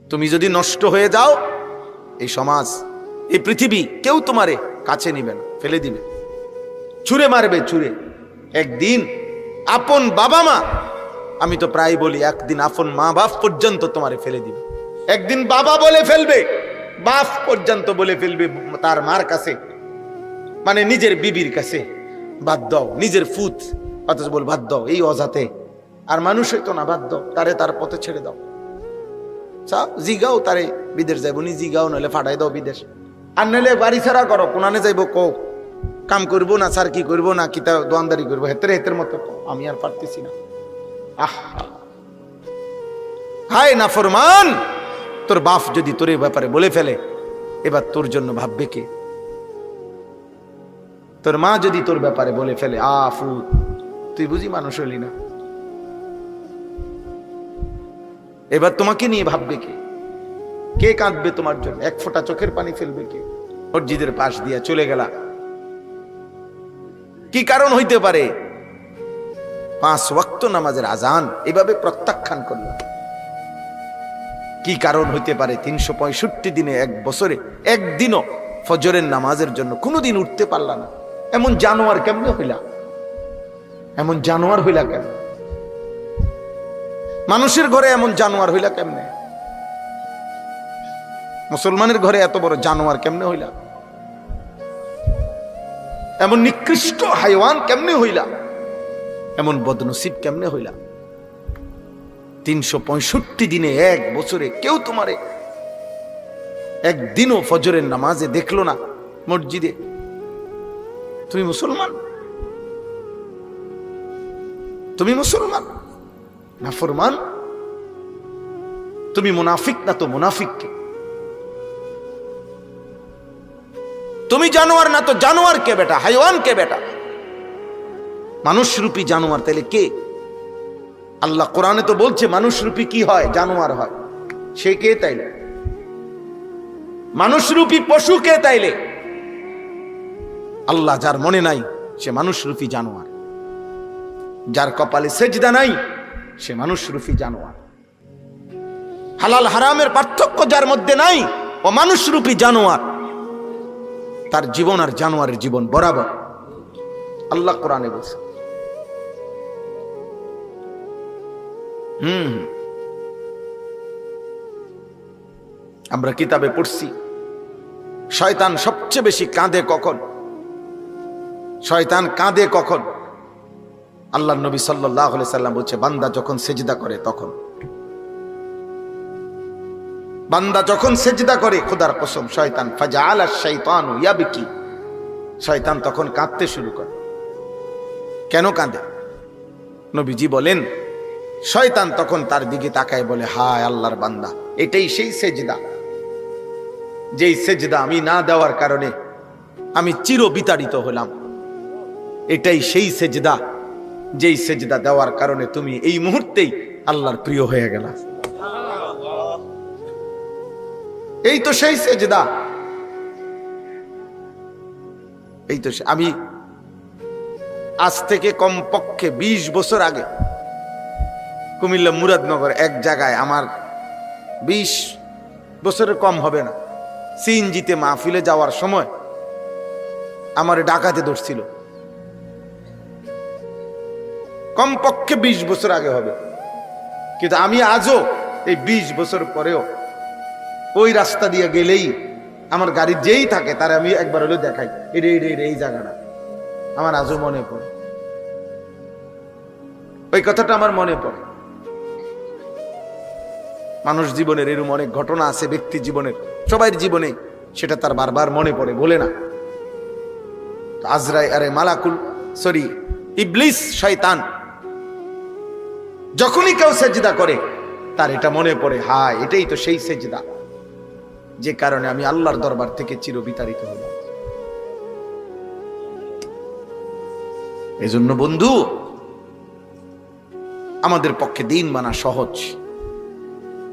তুমি যদি নষ্ট হয়ে যাও, এই সমাজ, এই পৃথিবী কেউ তোমারে কাছে নিবে না, ফেলে দিবে, ছুঁড়ে মারবে, ছুঁড়ে। একদিন আপন বাবা মা, আমি তো প্রায় বলি, একদিন আপন মা বাপ পর্যন্ত তোমারে ফেলে দিবে। একদিন বাবা বলে ফেলবে, বাপ পর্যন্ত বলে ফেলবে তার মার কাছে, মানে নিজের বিবির কাছে, বাদ দাও, নিজের ফুত, অথচ বল বাদ দাও, এই অজাতে আর মানুষ হইতো না, বাদ দাও, তারে তার পথে ছেড়ে দাও। জিগাও তারে বিদেশ যাইব নি, জিগাও, নইলে ফাটাই দাও বিদেশ, আর নইলে বাড়ি ছাড়া করো, কোনানে যাইব কো, কাম করবো না স্যার, কি করবো না, কিতা দোয়ানদারি করবো, হেতের হেতের মতো কো, আমি আর পারতেছি না। হায় নাফরমান, তোর বাপ যদি তোর এই ব্যাপারে বলে ফেলে, এবার তোর জন্য ভাববে কে? তোর মা যদি তোর ব্যাপারে বলে ফেলে, আফু তুই বুঝি মানুষ হলি না, এবার তোমাকে নিয়ে ভাববে কে? কে কাঁদবে তোমার জন্য? এক ফোঁটা চোখের পানি ফেলবে কে? মসজিদের পাশ দিয়া চলে গেলা, কি কারণ হইতে পারে? 5 ওয়াক্ত নামাজের আজান এভাবে প্রত্যাখ্যান করল, কি কারণ হইতে পারে? 365 দিনে, এক বছরে একদিনও ফজরের নামাজের জন্য কোনোদিন উঠতে পারলা না। এমন জানোয়ার কেমনে হইলা? এমন জানোয়ার হইলা কেন? মানুষের ঘরে এমন জানোয়ার হইলা কেমনে? মুসলমানের ঘরে এত বড় জানোয়ার কেমনে হইলা? এমন নিকৃষ্ট হাইওয়ান কেমনে হইলা? এমন বদনসিব কেমনে হইলা? 365 দিনে, এক বছরে কেউ তোমারে একদিনও ফজরের নামাজে দেখলো না মসজিদে। তুমি মুসলমান? তুমি মুসলমান না ফরমান? তুমি মুনাফিক না তো মুনাফিককে? তুমি জানোয়ার না তো জানোয়ার কে বেটা, হাইওয়ান কে বেটা? মানুষরূপী জানোয়ার তাইলে কে? আল্লাহ কোরআনে তো বলছে মানুষরূপী কি হয়, জানোয়ার হয়। সে কে তাইলে? মানুষরূপী পশু কে তাইলে? আল্লাহ যার মনে নাই সে মানুষরূপী জানোয়ার, যার কপালে সেজদা নাই সে মানুষরূপী জানোয়ার। হালাল হারামের পার্থক্য যার মধ্যে নাই ও মানুষরূপী জানোয়ার। তার জীবন আর জানোয়ারের জীবন বরাবর, আল্লাহ কোরআনে বলছে। আমরা কিতাবে পড়ছি, শয়তান সবচেয়ে বেশি কাঁদে কখন? শয়তান কাঁদে কখন? আল্লাহর নবী সাল্লাল্লাহু আলাইহি সাল্লাম বলছে, বান্দা যখন সেজদা করে তখন। বান্দা যখন সেজদা করে, খোদার কসম, শয়তান ফাজাআলা শাইতানু ইয়াবকি, শয়তান তখন কাঁদতে শুরু করে। কেন কাঁদে? নবীজি বলেন, শয়তান তখন তার দিকে তাকায় বলে, হায় আল্লাহর বান্দা, এটাই সেই সেজদা যেই সেজদা আমি না দেওয়ার কারণে আমি চির বিতাড়িত হলাম। এটাই সেই সেজদা যেই সেজদা দেওয়ার কারণে তুমি এই মুহূর্তেই আল্লাহর প্রিয় হয়ে গেলা। এই তো সেই সেজদা, এই তো। আমি আজ থেকে কমপক্ষে 20 বছর আগে কুমিল্লা মুরাদনগর এক জায়গায়, আমার 20 বছরের কম হবে না, সিএনজিতে মাহফিলে যাওয়ার সময় আমার ডাকাতে ধরছিল। কমপক্ষে 20 বছর আগে হবে, কিন্তু আমি আজও এই 20 বছর পরেও ওই রাস্তা দিয়ে গেলেই আমার গাড়ি যেই থাকে তারা আমি একবার হলেও দেখাই, এই জায়গাটা আমার আজও মনে পড়ে। ওই কথাটা আমার মনে পড়ে। মানুষ জীবনের এরকম অনেক ঘটনা আছে, ব্যক্তি জীবনের, সবাই জীবনে, সেটা তার বারবার মনে পড়ে, বলে না। ইবলিস, শয়তান, যখনই কেউ সেজদা করে তার এটা মনে পড়ে, হায় এটাই তো সেই সেজদা যে কারণে আমি আল্লাহর দরবার থেকে চির বিতাড়িত হলাম। এজন্য বন্ধু, আমাদের পক্ষে দিন মানা সহজ,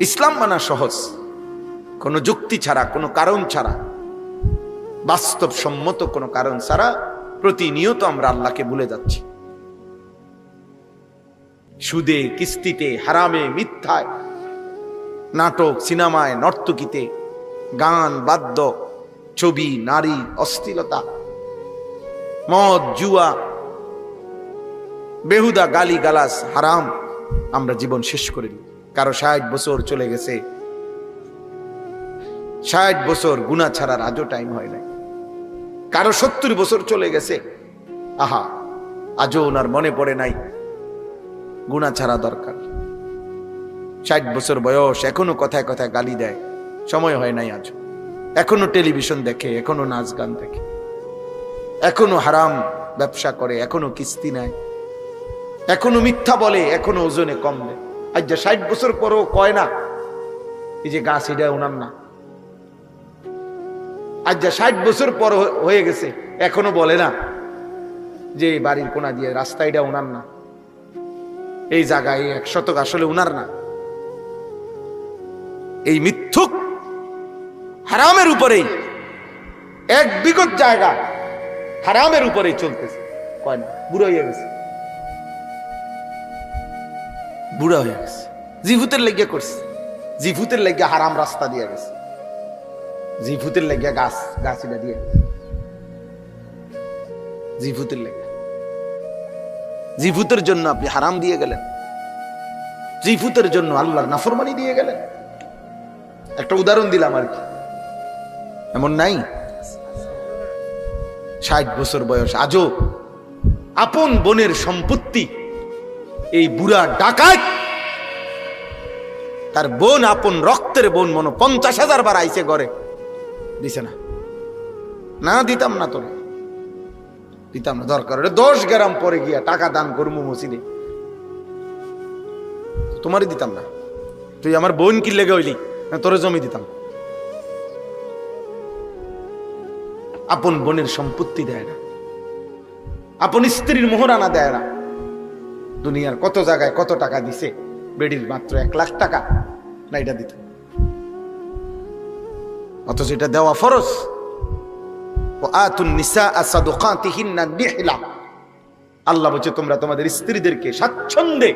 ইসলাম মানা সহজ, কোনো যুক্তি ছাড়া, কোনো কারণ ছাড়া, বাস্তবসম্মত কোনো কারণ ছাড়া প্রতিনিয়ত আমরা আল্লাহকে ভুলে যাচ্ছি। সুদে, কিস্তিতে, হারামে, মিথ্যায়, নাটক, সিনেমায়, নর্তকীতে, গান, বাদ্য, ছবি, নারী, অশ্লীলতা, মদ, জুয়া, বেহুদা গালি গালাস, হারাম, আমরা জীবন শেষ করে দিই। কারো 60 বছর চলে গেছে, 60 বছর গুনাহ ছাড়ার আজও টাইম হয় নাই। কারো 70 বছর চলে গেছে, আহা, আজও ওনার মনে পড়ে নাই গুনাহ ছাড়া দরকার। 60 বছর বয়স, এখনো কথায় কথায় গালি দেয়, সময় হয় নাই আজও। এখনো টেলিভিশন দেখে, এখনো নাচ গান দেখে, এখনো হারাম ব্যবসা করে, এখনো কিস্তি নেয়, এখনো মিথ্যা বলে, এখনো ওজনে কম দেয়। আজ যে 60 বছর পরও কয় না এই যে গাছ এটা ওনার না। আজ যে 60 বছর পর হয়ে গেছে, এখনো বলে না যে বাড়ির কোনা দিয়ে রাস্তা এটা ওনার না, এই জায়গায় 1 শতক আসলে ওনার না। এই মিথ্যুক হারামের উপরেই, 1 বিঘত জায়গা হারামের উপরেই চলতেছে। কয় না বুড়ো হয়ে গেছে, বুড়া হয়ে গেছে, জিভুতের লেগে করছে, জিভুতের লেগে হারাম রাস্তা দিয়ে গেছে, জিভুতের লেগে গাছ গাছিটা দিয়ে গেছে, জিভুতের লেগে। জিভুতের জন্য আপনি হারাম দিয়ে গেলেন, জিভুতের জন্য আল্লাহর নাফরমানি দিয়ে গেলেন। একটা উদাহরণ দিলাম আর কি, এমন নাই? 60 বছর বয়স, আজও আপন বোনের সম্পত্তি এই বুড়া ডাকাত, তার বোন, আপন রক্তের বোন, মনে 50,000 বার আইছে ঘরে, দিছে না। না দিতাম না, তোরে দিতাম না, দরকার 10 গ্রাম পরে গিয়া টাকা দান করবো মসজিদে, তোমারই দিতাম না। তুই আমার বোন কি লেগে হইলি, তোরে জমি দিতাম। আপন বোনের সম্পত্তি দেয় না, আপন স্ত্রীর মোহরানা দেয় না। দুনিয়ার কত জায়গায় কত টাকা দিছে, বেডির মাত্র 1 লাখ টাকা না, এটা দিত, অথচ এটা দেওয়া ফরজ। আল্লাহ বলছে তোমরা তোমাদের স্ত্রীদেরকে স্বাচ্ছন্দ্যে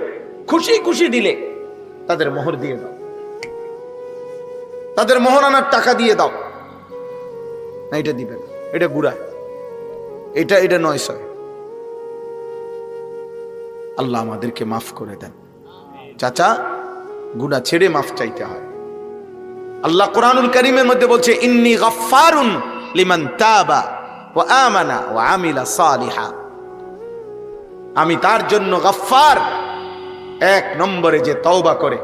খুশি খুশি দিলে তাদের মোহর দিয়ে দাও, তাদের মোহরানার টাকা দিয়ে দাও। না, এটা দিবে না, এটা গুড়া, এটা 900। আল্লাহ আমাদেরকে মাফ করে দেন। চাচা, গুনাহ ছেড়ে মাফ চাইতে হয়। আল্লাহ কোরআনুল কারীমের মধ্যে বলছে, ইন্নী গাফফারুন লিমান তাবা ওয়া আমানা ওয়া আমিলা সালিহা। আমি তার জন্য গাফফার, 1 নম্বরে যে তওবা করে,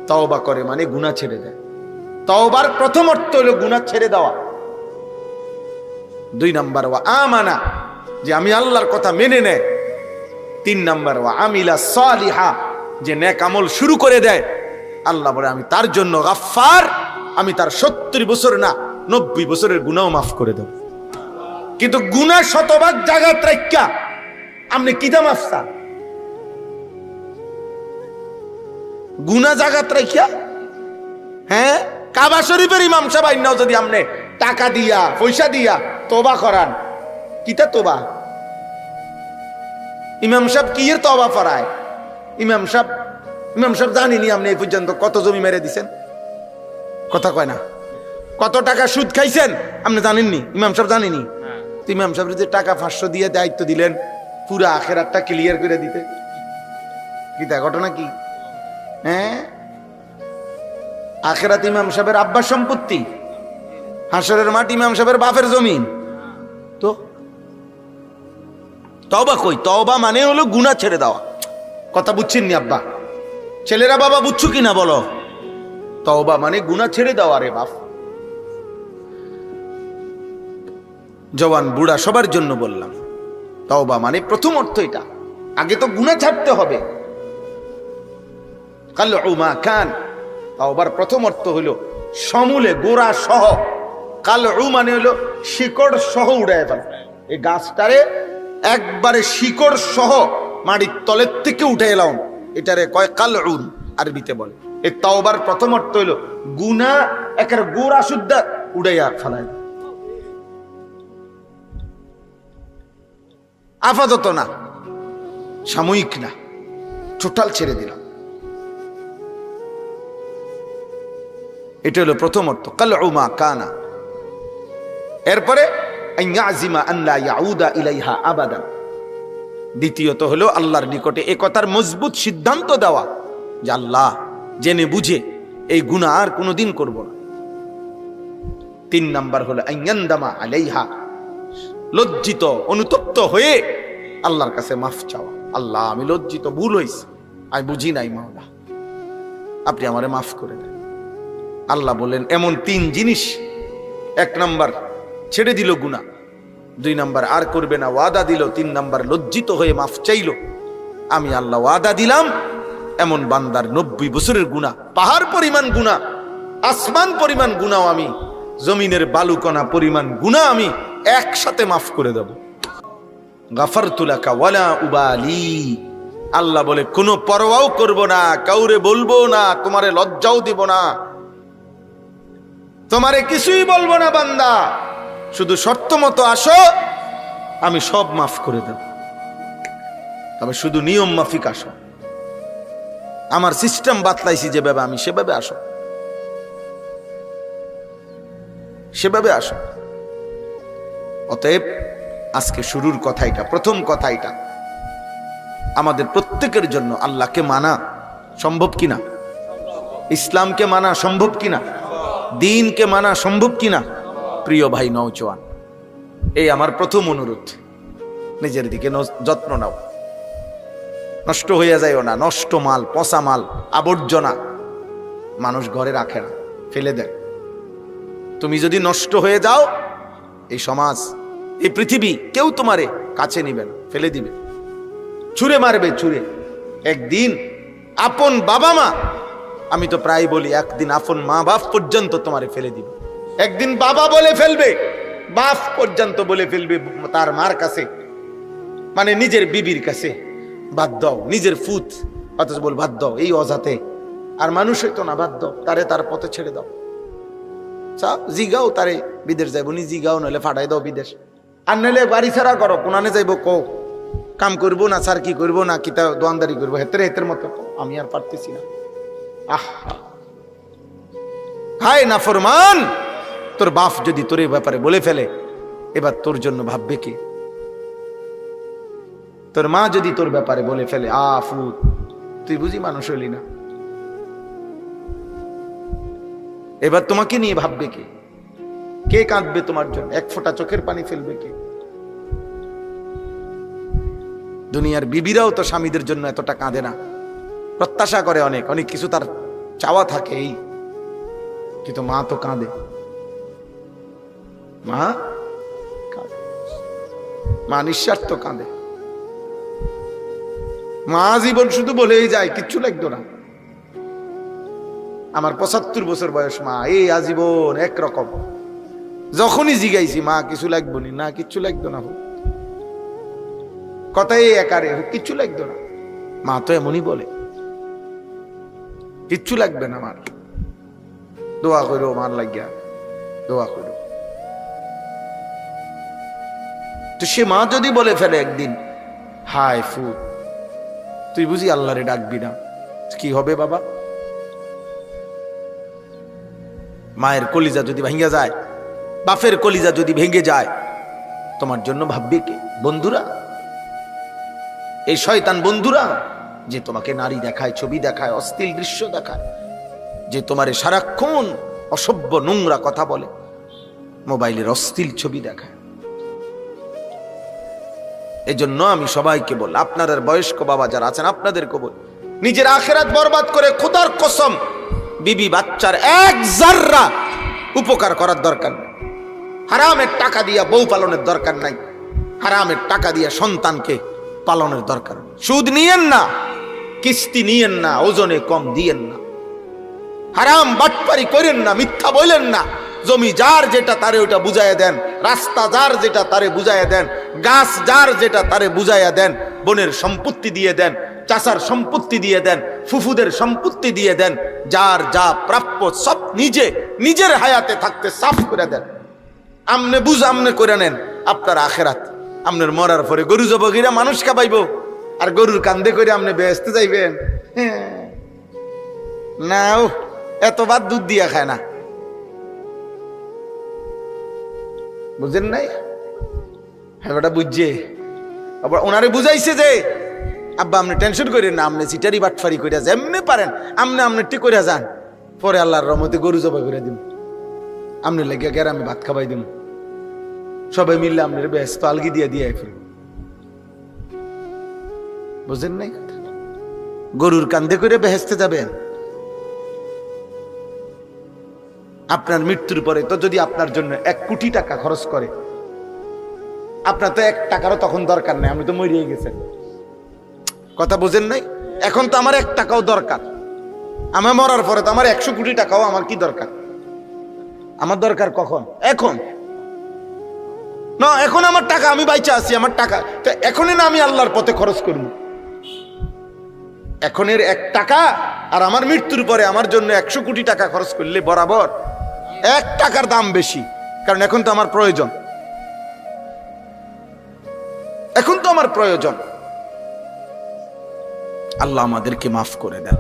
তওবা করে মানে গুনাহ ছেড়ে দেয়। তওবার প্রথম অর্থ হলো গুনাহ ছেড়ে দেওয়া। 2 নম্বর ওয়া আমানা, যে আমি আল্লাহর কথা মেনে নেয়। 3 নম্বর ওয়া আমিলা সালিহা, যে নেক আমল শুরু করে দেয়। আল্লাহ বলে আমি তার জন্য গাফফার, আমি তার 70 বছর না 90 বছরের গুনাহও মাফ করে দেব। কিন্তু গুনাহ শতভাগ জায়গাত রাইখা আপনি কিতা মাফ চান? গুনাহ জায়গাত রাইখা, হ্যাঁ, কাবা শরীফের ইমাম সাহেব আইনাও যদি আপনি টাকা দিয়া পয়সা দিয়া তওবা করান, কিতা তওবা? ইমাম সাহেব কি এর তওবা ফরায়? ইমাম সাহেব জানিনি আপনি এই পর্যন্ত কত জমি মেরে দিছেন? কথা কয় না। কত টাকা সুদ খাইছেন আপনি জানেননি? ইমাম সাহেব জানেনি? ইমাম সাহেব যে টাকা 500 দিয়ে দায়িত্ব দিলেন পুরো আখিরাতটা ক্লিয়ার করে দিতে, কিতা ঘটনা কি? হ্যাঁ, আখিরাত ইমাম সাহেবের আব্বার সম্পত্তি, হাসরের মাটি ইমাম সাহেবের বাপের জমিন। তো তওবা কই? তওবা মানে হলো গুনাহ ছেড়ে দেওয়া। কথা বুঝছেননি আব্বা? ছেলেরা বাবা বুঝছো কিনা বলো? তওবা মানে গুনাহ ছেড়ে দেওয়া রে বাপ। জওয়ান বুড়া সবার জন্য বললাম, তওবা মানে প্রথম অর্থ এটা। আগে তো গুনাহ ছাড়তে হবে। কালউ মা কান, তওবার প্রথম অর্থ হলো সমূলে গোড়া সহ। কালউ মানে হলো শিকড় সহ উড়ায় ফেলা। এই গাছটারে একবারে শিকড় সহ মাটির তলের থেকে উঠে এলাম, এটারে কয় কালউন, আরবিতে বলে। এই তওবার প্রথম অর্থ হলো গুনাহ একের গোড়া শুদ্ধ উড়াইয়া ফেলায়। আপাতত না, সাময়িক না, টোটাল ছেড়ে দিলাম। এটা হলো প্রথম অর্থ, কালউ মা কানা। এরপরে আইয়াজিমা আন লা ইয়াউদা ইলাইহা আবাদান। দ্বিতীয়ত হলো আল্লাহর নিকটে এ কথার মজবুত সিদ্ধান্ত দেওয়া যে আল্লাহ জেনে বুঝে এই গুনাহ আর কোনোদিন করব না। 3 নাম্বার হলো আইয়ান্দামা আলাইহা, লজ্জিত অনুতপ্ত হয়ে আল্লাহর কাছে মাফ চাওয়া। আল্লাহ আমি লজ্জিত, ভুল হয়েছে, আমি বুঝি নাই মাওলা, আপনি আমারে মাফ করে দেন। আল্লাহ বলেন এমন 3 জিনিস। 1 নাম্বার ছেড়ে দিল গুনাহ, 2 নাম্বার আর করবে না ওয়াদা দিল, 3 নাম্বার লজ্জিত হয়ে মাফ চাইল। আমি আল্লাহ ওয়াদা দিলাম এমন বান্দার 90 বছরের গুনাহ, পাহাড় পরিমাণ গুনাহ, আসমান পরিমাণ গুনাহ, আমি জমিনের বালুকণা পরিমাণ গুনাহ আমি একসাথে মাফ করে দেব। গাফারতু লাকা ওয়ালা উবালি। আল্লাহ বলে কোনো পরোয়াও করব না, কাউরে বলবো না, তোমারে লজ্জাও দিব না, তোমারে কিছুই বলবো না বান্দা, শুধু শর্ত মতো আসো, আমি সব মাফ করে দেব। তবে শুধু নিয়ম মাফিক আসো, আমার সিস্টেম বাতলাইছি যেভাবে, আমি সেভাবে আসো, সেভাবে আসো। অতএব আজকে শুরুর কথাইটা, প্রথম কথাইটা আমাদের প্রত্যেকের জন্য আল্লাহকে মানা সম্ভব কিনা, ইসলামকে মানা সম্ভব কিনা, দ্বীনকে মানা সম্ভব কিনা। প্রিয় ভাই নওজোয়ান, এই আমার প্রথম অনুরোধ, নিজের দিকে যত্ন নাও, নষ্ট হয়ে যায়ও না। নষ্ট মাল, পচা মাল, আবর্জনা মানুষ ঘরে রাখে না, ফেলে দেয়। তুমি যদি নষ্ট হয়ে যাও, এই সমাজ, এই পৃথিবী কেউ তোমারে কাছে নিবে না, ফেলে দিবে, ছুঁড়ে মারবে, ছুঁড়ে। একদিন আপন বাবা মা, আমি তো প্রায় বলি একদিন আপন মা বাপ পর্যন্ত তোমারে ফেলে দিবে। একদিন বাবা বলে ফেলবে, বাপ পর্যন্ত বলে ফেলবে তার মার কাছে, মানে নিজের বিবির কাছে, বাদ দাও, নিজের ফুত, অথচ বল বাদ দাও, এই অজাতে আর মানুষ হইতো না, বাদ দাও, তারে তার পথে ছেড়ে দাও। জিগাও তারে বিদেশ যাইব নি, জিগাও, নইলে ফাটাই দাও বিদেশ, আর নইলে বাড়ি ছাড়া করো, কোনানে যাইব কো, কাম করবো না, স্যার কি করবো না, কিতা দোয়ানদারি করবো, হেতের হেতের মতো আমি আর পারতেছি না। আহা হায় নাফরমান, তোর বাপ যদি তোর এই ব্যাপারে বলে ফেলে, এবার তোর জন্য ভাববে কে? তোর মা যদি তোর ব্যাপারে বলে ফেলে, আফু তুই বুঝি মানুষ হইলি না, এবার তোমাকে নিয়ে ভাববে কে? কে কাঁদবে তোমার জন্য? 1 ফোঁটা চোখের পানি ফেলবে কে? দুনিয়ার বিবিরাও তো স্বামীদের জন্য এতটা কাঁদে না, প্রত্যাশা করে অনেক অনেক কিছু, তার চাওয়া থাকে এই, কিন্তু মা তো কাঁদে, মা কাঁদে, মা নিঃস্বার্থ কাঁদে। মা জীবন শুধু বলেই যায়, কিচ্ছু লাগতো না। আমার 75 বছর বয়স, মা এই আজীবন একরকম, যখনই জিগাইছি মা কিছু লাগবো নি, না কিচ্ছু লাগতো না, কথাই একারে, কিচ্ছু লাগতো না। মা তো এমনই বলে, কিচ্ছু লাগবে না আমার, দোয়া করো মার লাগিয়া, দোয়া করো। তো সে মা যদি বলে ফেলে একদিন, হায় ফু তুই বুঝি আল্লাহরে ডাকবি না, কি হবে বাবা? মায়ের কলিজা যদি ভেঙে যায়, বাপের কলিজা যদি ভেঙে যায়, তোমার জন্য ভাববে কে? বন্ধুরা, এই শয়তান বন্ধুরা, যে তোমাকে নারী দেখায়, ছবি দেখায়, অশ্লীল দৃশ্য দেখায়, যে তোমারে সারাক্ষণ অসভ্য নোংরা কথা বলে, মোবাইলের অশ্লীল ছবি দেখায়। এই জন্য আমি সবাইকে বল, আপনাদের বয়স্ক বাবা যারা আছেন, আপনাদেরকে বল, নিজের আখিরাত বরবাদ করে খোদার কসম বিবি বাচ্চার 1 জাররা উপকার করার দরকার নেই। হারামের টাকা দিয়া বউ পালনের দরকার নাই, হারামের টাকা দিয়া সন্তানকে পালনের দরকার। সুদ নিয়েন না, কিস্তি নিয়েন না, ওজনে কম দিয়েন না, হারাম বাটপারি করেন না, মিথ্যা বলেন না। জমি যার যেটা তারে ওটা বুঝাইয়া দেন, রাস্তা যার যেটা তারে বুঝাইয়া দেন, গাছ যার যেটা তারে বুঝাইয়া দেন, বোনের সম্পত্তি দিয়ে দেন, চাচার সম্পত্তি দিয়ে দেন, ফুফুদের সম্পত্তি দিয়ে দেন, যার যা প্রাপ্য সব নিজের হায়াতে থাকতে সাফ করে দেন। আমনে বুঝ আমনে করে নেন, আপনার আখেরাত, আপনার মরার পরে গরু জবগিরা মানুষ খাবাইব, আর গরুর কান্দে করে আপনি বেহেশতে যাইবেন? না, এত বাদ দুধ দিয়া খায় না। বুঝেন নাই? হ্যাঁ বেটা বুঝছে। আবার ওনারে বুঝাইছে যে আব্বা আপনি টেনশন করেন না, আপনি চিটারি বাটফারি করে যেমনি পারেন আপনি ঠিক করে যান, পরে আল্লাহর রহমতে গরু জবাই করে দিন, আপনি লেগে গের আমি ভাত খাবাই দিব, সবাই মিললে আপনার ব্যস্ত আলগি দিয়ে দিয়ে ফেলব। বুঝেন নাই? গরুর কান্দে করে বেহেস্তে যাবেন। আপনার মৃত্যুর পরে তো যদি আপনার জন্য 1 কোটি টাকা খরচ করে, আপনার তো 1 টাকারও তখন দরকার নেই, আপনি তো মরিয়ে গেছেন। কথা বুঝেন নাই? এখন তো আমার 1 টাকাও দরকার, আমার মরার পরে তো আমার 100 কোটি টাকাও আমার কি দরকার? আমার দরকার কখন? এখন না, এখন আমার টাকা, আমি বাইচা আছি, আমার টাকা তো এখনই না আমি আল্লাহর পথে খরচ করব। এখনের 1 টাকা আর আমার মৃত্যুর পরে আমার জন্য 100 কোটি টাকা খরচ করলে বরাবর 1 টাকার দাম বেশি, কারণ এখন তো আমার প্রয়োজন, এখন তো আমার প্রয়োজন। আল্লাহ আমাদেরকে মাফ করে দেন।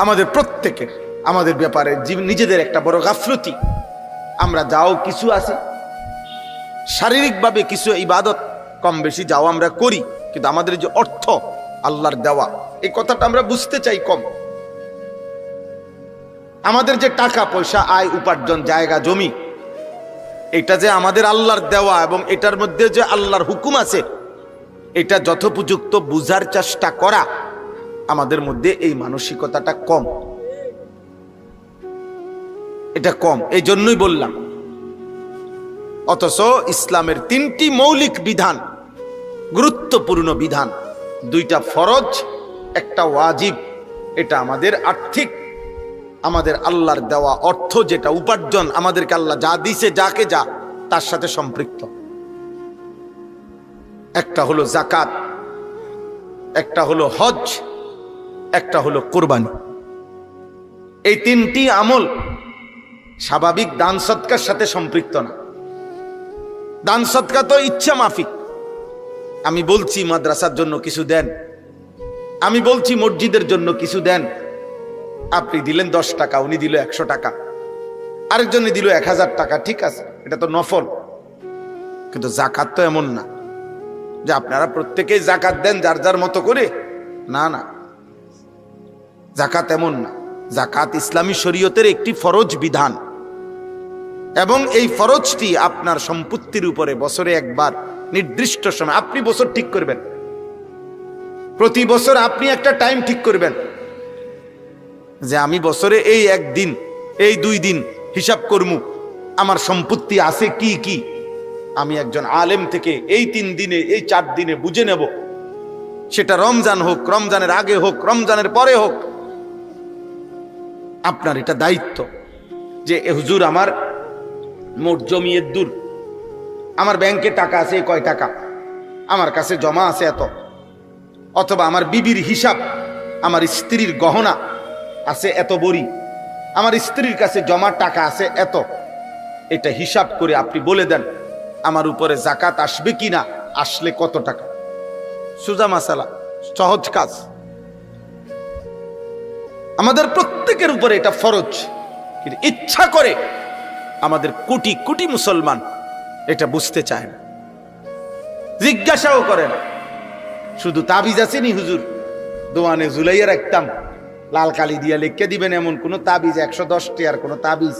আমাদের প্রত্যেকের আমাদের ব্যাপারে নিজেদের একটা বড় গাফলতি। আমরা যাও কিছু আছে শারীরিকভাবে কিছু ইবাদত কম বেশি যাও আমরা করি, কিন্তু আমাদের যে অর্থ আল্লাহর দেওয়া, এই কথাটা আমরা বুঝতে চাই কম। আমাদের যে টাকা পয়সা আয় উপার্জন জায়গা জমি, এটা যে আমাদের আল্লাহর দেওয়া এবং এটার মধ্যে যে আল্লাহর হুকুম আছে, এটা যথোপযুক্ত বুঝার চেষ্টা করা আমাদের মধ্যে এই মানসিকতাটা কম, এটা কম। এই জন্যই বললাম। অথচ ইসলামের 3টি মৌলিক বিধান, গুরুত্বপূর্ণ বিধান, 2টা ফরজ, একটা ওয়াজিব। এটা আমাদের আর্থিক, আমাদের আল্লাহর দেওয়া অর্থ যেটা উপার্জন, আমাদেরকে আল্লাহ যা দিছে যাকে যা তার সাথে সম্পৃক্ত। একটা হলো যাকাত, একটা হলো হজ, একটা হলো কুরবানি। এই 3টি আমল স্বাভাবিক দান সৎকার সাথে সম্পৃক্ত না। দান সৎকা তো ইচ্ছা মাফিক। আমি বলছি মাদ্রাসার জন্য কিছু দেন, আমি বলছি মসজিদের জন্য কিছু দেন, আপনি দিলেন 10 টাকা, উনি দিল 100 টাকা, আরেকজনে দিল 1000 টাকা, ঠিক আছে, এটা তো নফল। কিন্তু যাকাত তো এমন না যে আপনারা প্রত্যেকেই যাকাত দেন যার যার মতো করে, না না, যাকাত এমন না। যাকাত ইসলামী শরীয়তের একটি ফরজ বিধান, এবং এই ফরজটি আপনার সম্পত্তির উপরে বছরে একবার নির্দিষ্ট সময় আপনি বছর ঠিক করবেন। প্রতি বছর আপনি একটা টাইম ঠিক করবেন যে আমি বছরে এই 1 দিন, এই 2 দিন হিসাব করবো আমার সম্পত্তি আছে কি কি। আমি একজন আলেম থেকে এই 3 দিনে, এই 4 দিনে বুঝে নেব, সেটা রমজান হোক, রমজানের আগে হোক, রমজানের পরে হোক। আপনার এটা দায়িত্ব যে হুজুর আমার মোট জমিয়ে দূর, আমার ব্যাংকে টাকা আছে কয় টাকা, আমার কাছে জমা আছে এত, অথবা আমার বিবির হিসাব, আমার স্ত্রীর গহনা আছে এত বড়ি, আমার স্ত্রীর কাছে জমা টাকা আছে এত। এটা হিসাব করে আপনি বলে দেন আমার উপরে যাকাত আসবে কিনা, আসলে কত টাকা। সোজা মাসালা, সহজ কাজ। আমাদের প্রত্যেকের উপরে এটা ফরজ, কিন্তু ইচ্ছা করে আমাদের কোটি কোটি মুসলমান এটা বুঝতে চায় না, জিজ্ঞাসাও করে না। শুধু তাবিজ আছে নি হুজুর, দোয়ানে ঝুলাইয়া রাখতাম, লাল কালি দিয়া লিখে দিবেন এমন কোন তাবিজ, 110 টাকার কোন তাবিজ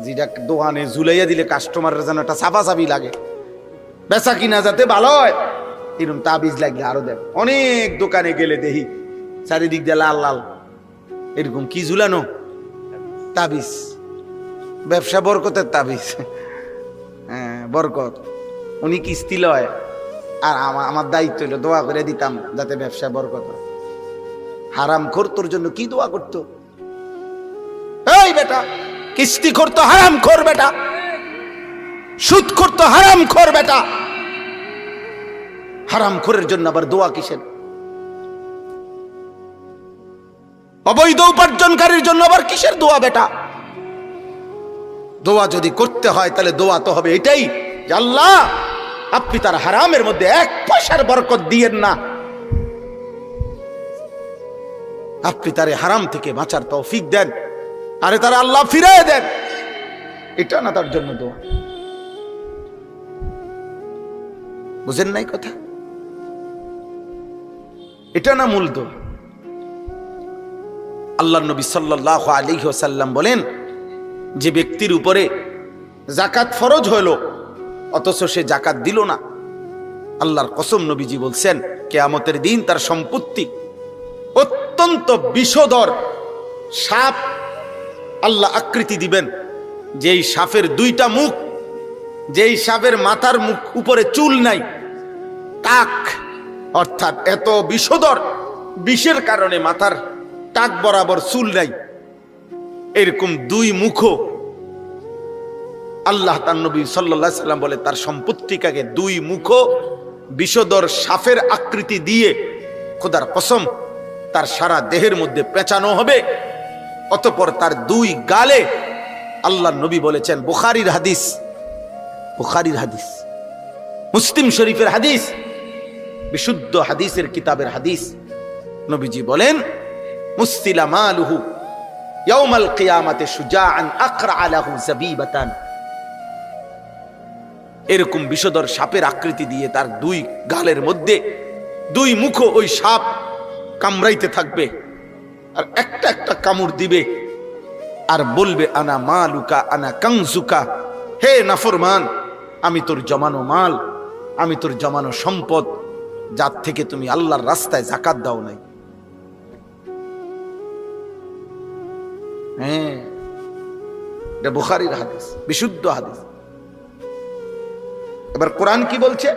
যেটা দোকানে ঝুলাইয়া দিলে কাস্টমারের যেন একটা সাফাসাফি লাগে, বেচা কিনা যাতে ভালো হয়, এরকম তাবিজ লাগলে আরো দেন। অনেক দোকানে গেলে দেখি চারিদিক দিয়ে লাল লাল এরকম কি ঝুলানো তাবিজ, ব্যবসা বরকতের তাবিজ। হ্যাঁ বরকত, উনি কিস্তি লয়, আর আমার দায়িত্ব হলো দোয়া করে দিতাম যাতে ব্যবসা বরকত হয়। হারাম খোর তোর জন্য কি দোয়া করতো? এই বেটা, কিস্তি করতো হারাম খোর বেটা, সুদ করতো হারাম খোর বেটা, হারাম খোরের জন্য আবার দোয়া কিসের? অবৈধ উপার্জনকারীর জন্য আবার কিসের দোয়া বেটা? দোয়া যদি করতে হয় তাহলে দোয়া তো হবে এটাই যে আল্লাহ আপনি তার হারামের মধ্যে 1 পয়সার বরকত দিয়েন না, আপনি তারে হারাম থেকে বাঁচার তৌফিক দেন, আরে তারা আল্লাহ ফিরিয়ে দেন। এটা না তার জন্য দোয়া। বুঝেন নাই কথা? এটা না মূল দোয়া। আল্লাহ নবী সাল্লাল্লাহু আলাইহি ওয়াসাল্লাম বলেন, যে ব্যক্তির উপরে যাকাত ফরজ হলো অথচ সে যাকাত দিল না, আল্লাহর কসম নবীজি বলছেন কিয়ামতের দিন তার সম্পত্তি অত্যন্ত বিষধর সাপ আল্লাহ আকৃতি দিবেন, যেই সাপের দুইটা মুখ, যেই সাপের মাথার মুখ উপরে চুল নাই, টাক, অর্থাৎ এত বিষধর, বিষের কারণে মাথার টাক বরাবর চুল নাই, এরকম দুই মুখ আল্লাহ তার নবী সাল্লাল্লাহু আলাইহি সাল্লাম বলে তার সম্পত্তিকাকে দুই মুখ বিষধর সাপের আকৃতি দিয়ে খোদার কসম তার সারা দেহের মধ্যে পেঁচানো হবে। অতঃপর তার দুই গালে, আল্লাহ নবী বলেছেন, বুখারীর হাদিস, বুখারীর হাদিস, মুসলিম শরীফের হাদিস, বিশুদ্ধ হাদিসের কিতাবের হাদিস, নবীজি বলেন, মুসতিলা মালুহু ইয়াউমাল কিয়ামাতে শুজাআন আকরা লাহু যাবিবাতান। এরকম বিষধর সাপের আকৃতি দিয়ে তার দুই গালের মধ্যে দুই মুখ ওই সাপ কামড়াইতে থাকবে, আর একটা একটা কামড় দিবে আর বলবে, আনা মালুকা আনা কানজুকা, হে নাফরমান, আমি তোর জমানো মাল, আমি তোর জমানো সম্পদ, যার থেকে তুমি আল্লাহর রাস্তায় যাকাত দাও নাই। হ্যাঁ, এটা বুখারীর হাদিস, বিশুদ্ধ হাদিস। এবার কোরআন কি বলছে?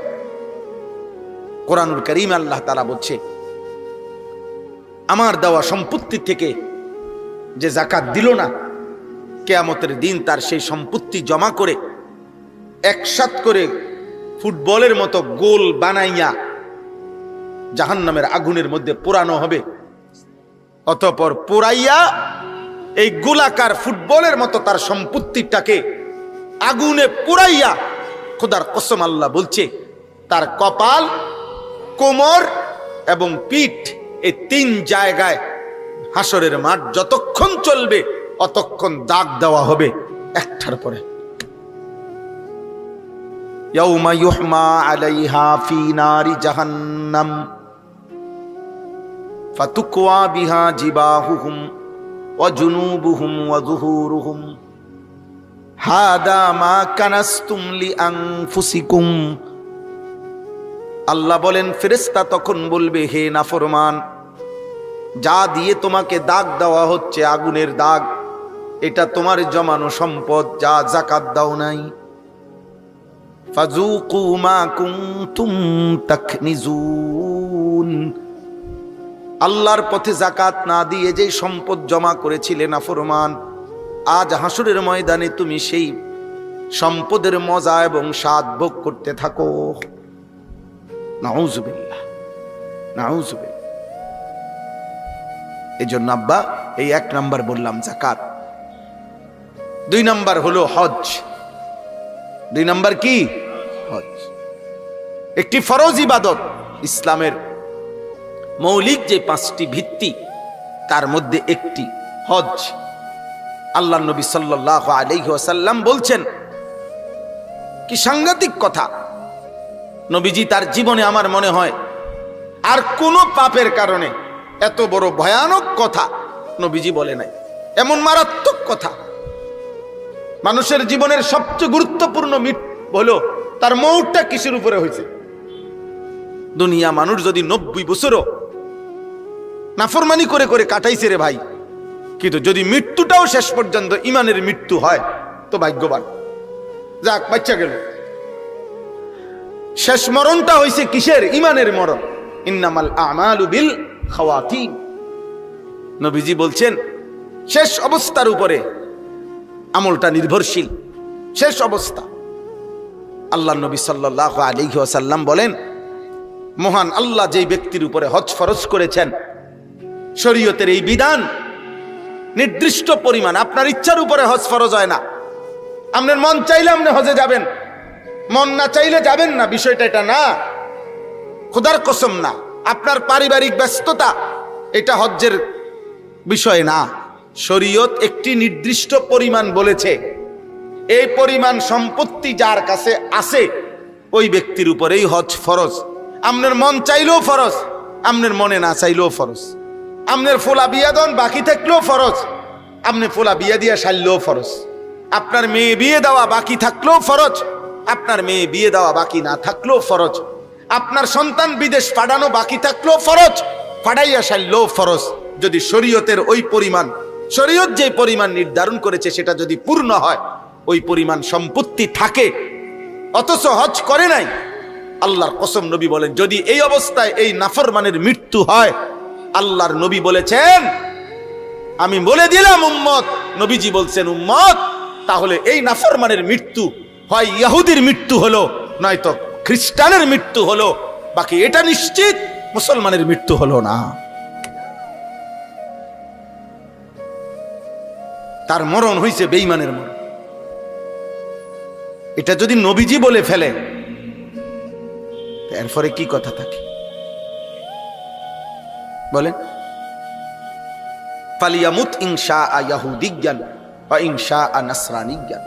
কোরআনুল কারীম আল্লাহ তাআলা বলছে, আমার দেওয়া সম্পত্তি থেকে যে যাকাত দিল না, কিয়ামতের দিন তার সেই সম্পত্তি জমা করে একসাথ করে ফুটবলের মতো গোল বানাইয়া জাহান্নামের আগুনের মধ্যে পোড়ানো হবে। অতঃপর পোড়াইয়া এই গোলাকার ফুটবলের মতো তার সম্পত্তিটাকে আগুনে পোড়াইয়া, খোদার কসম আল্লাহ বলছে, তার কপাল, কোমর এবং পিঠ, এই তিন জায়গায় হাসরের মাঠ যতক্ষণ চলবে অতক্ষণ দাগ দেওয়া হবে একটার পরে। ইয়াউমা ইউহমা আলাইহা ফি নারি জাহান্নাম ফাতুকওয়া বিহা জিবাহুহুম ওয়া জুনুবুহুম ওয়া যুহুরুহুম হাদা মা কানাসতুম লিআনফুসিকুম। আল্লাহ বলেন, ফেরেশতা তখন বলবে, হে নাফরমান, যা দিয়ে তোমাকে দাগ দেওয়া হচ্ছে আগুনের দাগ, এটা তোমার জমানো সম্পদ, যা যাকাত দাও নাই। ফাযুকু মা কুনতুম তাকনিজুন। আল্লাহর পথে যাকাত না দিয়ে যে সম্পদ জমা করেছিলে নাফরমান, আজ হাসরের ময়দানে তুমি সেই সম্পদের মজা এবং স্বাদ ভোগ করতে থাকো। নাউযুবিল্লাহ, নাউযুবিল্লাহ। এই জন্য আব্বা, এই এক নাম্বার বললাম যাকাত, দুই নাম্বার হলো হজ। দুই নাম্বার কি? হজ। একটি ফরজ ইবাদত, ইসলামের মৌলিক যে পাঁচটি ভিত্তি তার মধ্যে একটি হজ। আল্লাহ নবী সাল্লাল্লাহু আলাইহি ওয়াসাল্লাম বলছেন, কি সাংঘাতিক কথা! নবীজি তার জীবনে আমার মনে হয় আর কোন পাপের কারণে এত বড় ভয়ানক কথা নবীজি বলে নাই। এমন মারাত্মক কথা, মানুষের জীবনের সবচেয়ে গুরুত্বপূর্ণ হলো তার মৌতটা কিসের উপরে হয়েছে। দুনিয়া মানুষ যদি 90 বছরও নাফরমানি করে করে কাটাইছে রে ভাই, কিন্তু যদি মৃত্যুটাও শেষ পর্যন্ত ইমানের মৃত্যু হয় তো ভাগ্যবান। যাক, বাচ্চা গেল। শেষ মরণটা হইছে কিসের? ইমানের মরণ। ইন্নামাল আমালু বিল খাওয়াতিম। নবীজি বলছেন, শেষ অবস্থার উপরে আমলটা নির্ভরশীল, শেষ অবস্থা। আল্লাহ নবী সাল্লাল্লাহু আলাইহি ওয়াসাল্লাম বলেন, মহান আল্লাহ যেই ব্যক্তির উপরে হজ ফরজ করেছেন, শরীয়তের এই বিধান নির্দিষ্ট পরিমাণ, আপনার ইচ্ছার উপরে হজ ফরজ হয় না। আপনার মন চাইলে আপনি হজে যাবেন, মন না চাইলে যাবেন না, বিষয়টা এটা না। খোদার কসম না, আপনার পারিবারিক ব্যস্ততা এটা হজ্জের বিষয় না। শরীয়ত একটি নির্দিষ্ট পরিমাণ বলেছে, এই পরিমাণ সম্পত্তি যার কাছে আছে ওই ব্যক্তির উপরেই হজ ফরজ। আপনার মন চাইলেও ফরজ, আপনার মনে না চাইলেও ফরজ। আপনার ফোলা বিয়া দন বাকি থাকলেও ফরজ, আপনি ফোলা বিয়া দিয়া সারলেও ফরজ। আপনার মেয়ে বিয়ে দেওয়া বাকি থাকলেও ফরজ, আপনার মেয়ে বিয়ে দেওয়া বাকি না থাকলেও ফরজ। আপনার সন্তান বিদেশ পাঠানো বাকি থাকলেও ফরজ, পাঠাইয়া সারলেও ফরজ। যদি শরীয়তের ওই পরিমাণ, শরীয়ত যে পরিমাণ নির্ধারণ করেছে সেটা যদি পূর্ণ হয়, ওই পরিমাণ সম্পত্তি থাকে, অথচ হজ করে নাই, আল্লাহর কসম নবী বলেন যদি এই অবস্থায় এই নাফরমানের মৃত্যু হয়, আল্লাহর নবী বলেছেন, আমি বলে দিলাম উম্মত, নবীজি বলছেন উম্মত, তাহলে এই নাফরমানের মৃত্যু হয় ইহুদির মৃত্যু হলো, নয়তো খ্রিস্টানের মৃত্যু হলো, বাকি এটা নিশ্চিত মুসলমানের মৃত্যু হলো না। তার মরণ হইছে বেঈমানের মরণ। এটা যদি নবীজি বলে ফেলে, এরপরে কি কথা থাকে বলেন? ফালিয়ামুত ইনশা ইয়াহুদিয়ান ওয়া ইনশা নাসরানিয়ান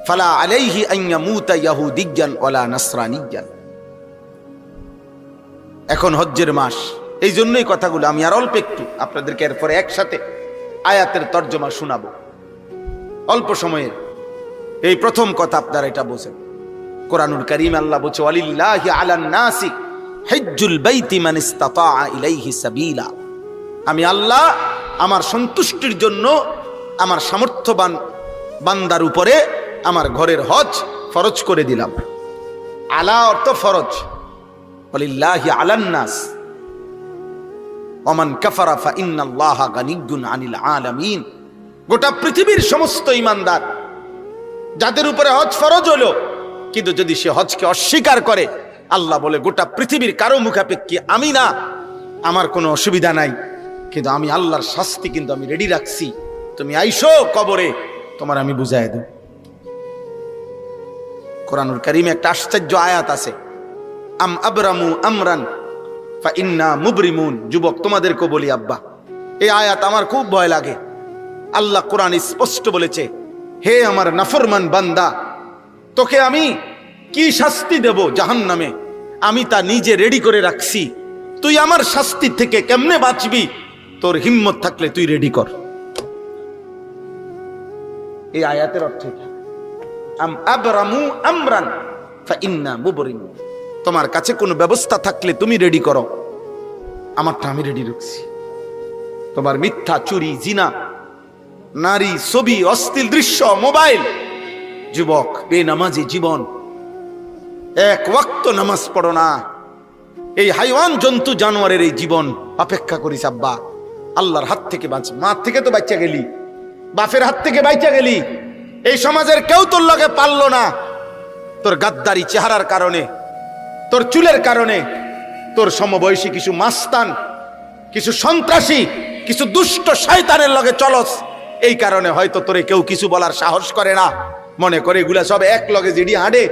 ফালা আলাইহি আন ইয়ামুতা ইয়াহুদিয়ান ওয়ালা নাসরানিয়ান। এখন হজ্জের মাস, এই জন্যই কথাগুলো আমি আর অল্প একটু আপনাদেরকে এরপরে একসাথে আয়াতের তর্জমা শোনাবো অল্প সময়ে। এই প্রথম কথা আপনারা এটা বোঝেন, কোরআনুল কারীম আল্লাহ বলছে ওয়ালিল্লাহি আলান নাসি হিজ্জুল বাইতি মান ইসতাতা ইলাইহি সাবিলা। আমি আল্লাহ আমার সন্তুষ্টির জন্য আমার সামর্থ্যবান বান্দার উপরে আমার ঘরের হজ ফরজ করে দিলাম। আলা অর্থ ফরজ, ওয়ালিল্লাহি আলান নাস ওমান কাফারা ফা ইন্নাল্লাহা গানিয়্যুন আনিল আলামিন। গোটা পৃথিবীর সমস্ত ঈমানদার যাদের উপরে হজ ফরজ হলো, কিন্তু যদি সে হজকে অস্বীকার করে, আল্লাহ বলে গোটা পৃথিবীর কারো মুখাপেক্ষী আমি না, আমার কোনো অসুবিধা নাই, কিন্তু আমি আল্লাহর শাস্তি কিন্তু আমি রেডি রাখছি। তুমি আইসো কবরে, তোমার আমি বুঝাই দেব। কোরআনুল কারীমে একটা আশ্চর্য আয়াত আছে, আম আবরামু আমরান ফা ইন্না মুবরিমুন। যুবক তোমাদেরকে বলি আব্বা, এই আয়াত আমার খুব ভয় লাগে। আল্লাহ কোরআন স্পষ্ট বলেছে, হে আমার নাফরমান বান্দা, তোকে আমি কি শাস্তি দেব জাহান্নামে, আমি তা নিজে রেডি করে রাখছি। তুই আমার শাস্তি থেকে কেমনে বাঁচবি, তোর হিম্মত থাকলে তুই রেডি কর। এই আয়াতের অর্থ আম আবরামু আমরান ফা ইন্না মুবরিমুন। তোমার কাছে কোনো ব্যবস্থা থাকলে তুমি রেডি করো, আমারটা আমি রেডি রাখছি। তোমার মিথ্যা, চুরি, জিনা, নারী, ছবি, অশ্লীল দৃশ্য, মোবাইল, যুবক বেনামাজি জীবন, এক ওয়াক্ত নামাজ পড়ো না, এই হাইওয়ান জন্তু জানোয়ারের এই জীবন অপেক্ষা করিস আব্বা আল্লাহর হাত থেকে বাঁচ। মার থেকে তো বাচ্চা গেলি, বাপের হাত থেকে বাচ্চা গেলি, এই সমাজের কেউ তোর লগে পারলো না, তোর গাদ্দারি চেহারার কারণে, তোর চুলের কারণে, তোর সমবয়সী কিছু মাস্তান, কিছু সন্ত্রাসী, কিছু দুষ্ট শয়তানের লগে চলস, এই কারণে হয়তো তোরে কেউ কিছু বলার সাহস করে না, মনে করে এগুলা সব এক লগে যেডি হাঁটে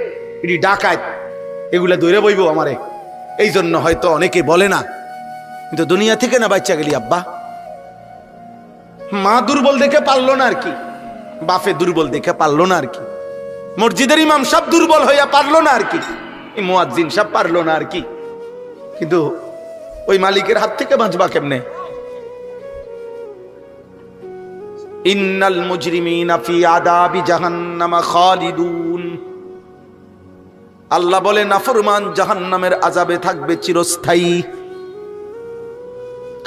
এডি ডাকাত, এগুলা দৌড়ে বইব আমারে, এই জন্য হয়তো অনেকে বলে না। কিন্তু দুনিয়া থেকে না বাচ্চা গেলি আব্বা। মা দুর্বল দেখে পারলো না আর কি, বাপে দুর্বল দেখে পারলো না আর কি, মসজিদের ইমাম সব দুর্বল হইয়া পারলো না আর কি, মুয়াজ্জিন সব পারলো না আর কি, কিন্তু ওই মালিকের হাত থেকে বাঁচবা কেমনে? ইন্নাল মুজরিমিনা ফি আযাবি জাহান্নাম খালিদুন। আল্লাহ বলে নাফরমান জাহান্নামের আযাবে থাকবে চিরস্থায়ী।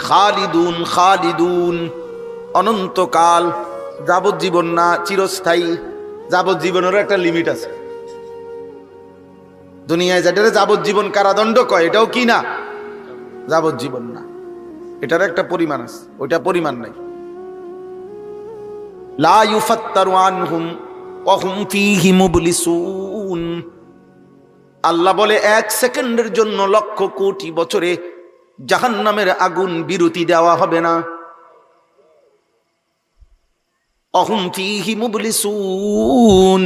খালিদুন, খালিদুন অনন্তকাল, যাবজ্জীবন না, চিরস্থায়ী। যাবজ্জীবনেরও একটা লিমিট আছে। দুনিয়ায় যেটারে যাবজ্জীবন কারাদণ্ড কয়, এটাও কি না যাবজ্জীবন না, এটার একটা পরিমাণ আছে, ওইটা পরিমাণ নাই। লা ইউফাত্তারু আনহুম ওয়া হুম ফীহি মুবলিসুন। আল্লাহ বলে 1 সেকেন্ডের জন্য লক্ষ কোটি বছরে জাহান্নামের আগুন বিরতি দেওয়া হবে না। অহুম ফীহি মুবলিসুন।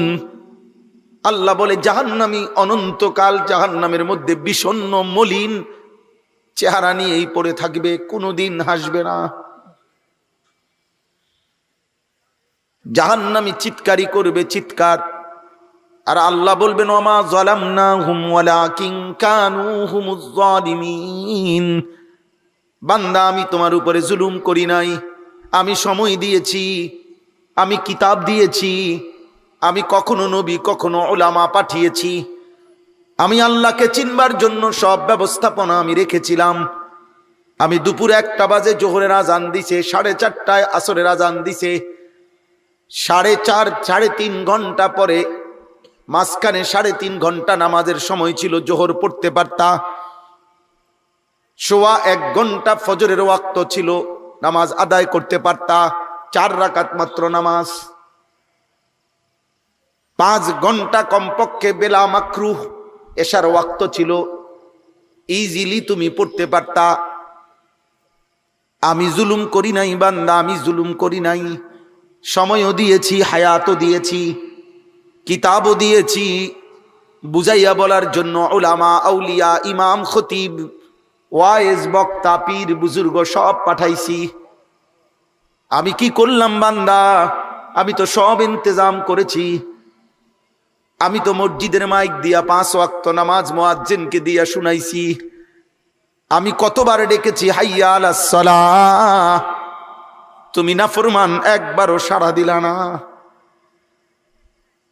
আল্লাহ বলে জাহান্নামী অনন্তকাল জাহান্নামের মধ্যে বিষণ্ণ মলিন চেহারা নিয়েই পড়ে থাকবে, কোনোদিন হাসবে না। জাহান্নামী চিৎকারি করবে চিৎকার, আর আল্লাহ বলবেন ওমা যালামনাহুম ওয়ালাকিন কানু হুমুজ জালিমিন। বান্দা আমি তোমার উপরে জুলুম করি নাই, আমি সময় দিয়েছি, আমি কিতাব দিয়েছি, আমি কখনো নবী কখনো উলামা পাঠিয়েছি, আমি আল্লাহকে চিনবার জন্য সব ব্যবস্থাপনা আমি রেখেছিলাম। আমি দুপুর 1টা বাজে জোহরের আজান দিছে, 4:30টায় আসরের আজান দিছে, 4.5-3.5 ঘন্টা পরে মাঝখানে 3.5 ঘন্টা নামাজের সময় ছিল, জোহর পড়তে পারতা। 1.25 ঘন্টা ফজরের ওয়াক্ত ছিল, নামাজ আদায় করতে পারতা, 4 রাকাত মাত্র নামাজ। 5 ঘন্টা কমপক্ষে বেলা মাকরুহ এশার ওয়াক্ত ছিল, ইজিলি তুমি পড়তে পারতা। আমি জুলুম করি নাই বান্দা, আমি জুলুম করি নাই। সময়ও দিয়েছি, হায়াতও দিয়েছি, কিতাবও দিয়েছি, বুঝাইয়া বলার জন্য উলামা, আউলিয়া, ইমাম, খতিব, ওয়াইজ, বক্তা, পীর, বুজুর্গ সব পাঠাইছি। আমি কি করলাম বান্দা? আমি তো সব ইন্তজাম করেছি। আমি তো মসজিদের মাইক দিয়া 5 ওয়াক্ত নামাজ মুয়াজ্জিনকে দিয়া শুনাইছি। আমি কতবার ডেকেছি হাইয়া আলাস সালাহ, তুমি নাফরমান, একবারও সাড়া দিলা না।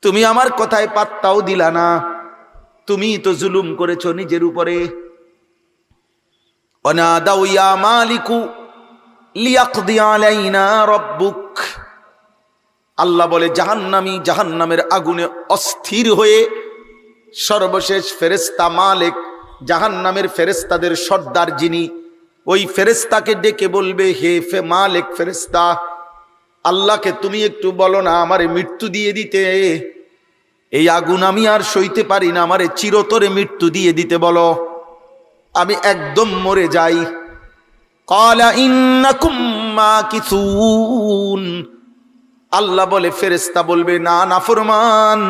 তুমি আমার কথায় পাত্তাও দিলা না। তুমি তো জুলুম করেছো নিজের উপরে। অনাদাউ ইয়া মালিকু লিয়াকদি আলাইনা রাব্বুক। আল্লাহ বলে জাহান্নামী জাহান্নামের আগুনে অস্থির হয়ে সর্বশেষ ফেরেশতা মালিক, জাহান্নামের ফেরেশতাদের সর্দার যিনি, ওই ফেরেশতাকে ডেকে বলবে, হে মালিক ফেরেশতা, আল্লাহকে তুমি একটু বলো না আমারে মৃত্যু দিয়ে দিতে। এই আগুন আমি আর সইতে পারি না, আমারে চিরতরে মৃত্যু দিয়ে দিতে বলো, আমি একদম মরে যাই। ক্বালা ইন্নাকুম মাকিসুন। আল্লাহ বলে, ফেরেশতা বলবে, না নাফরমান,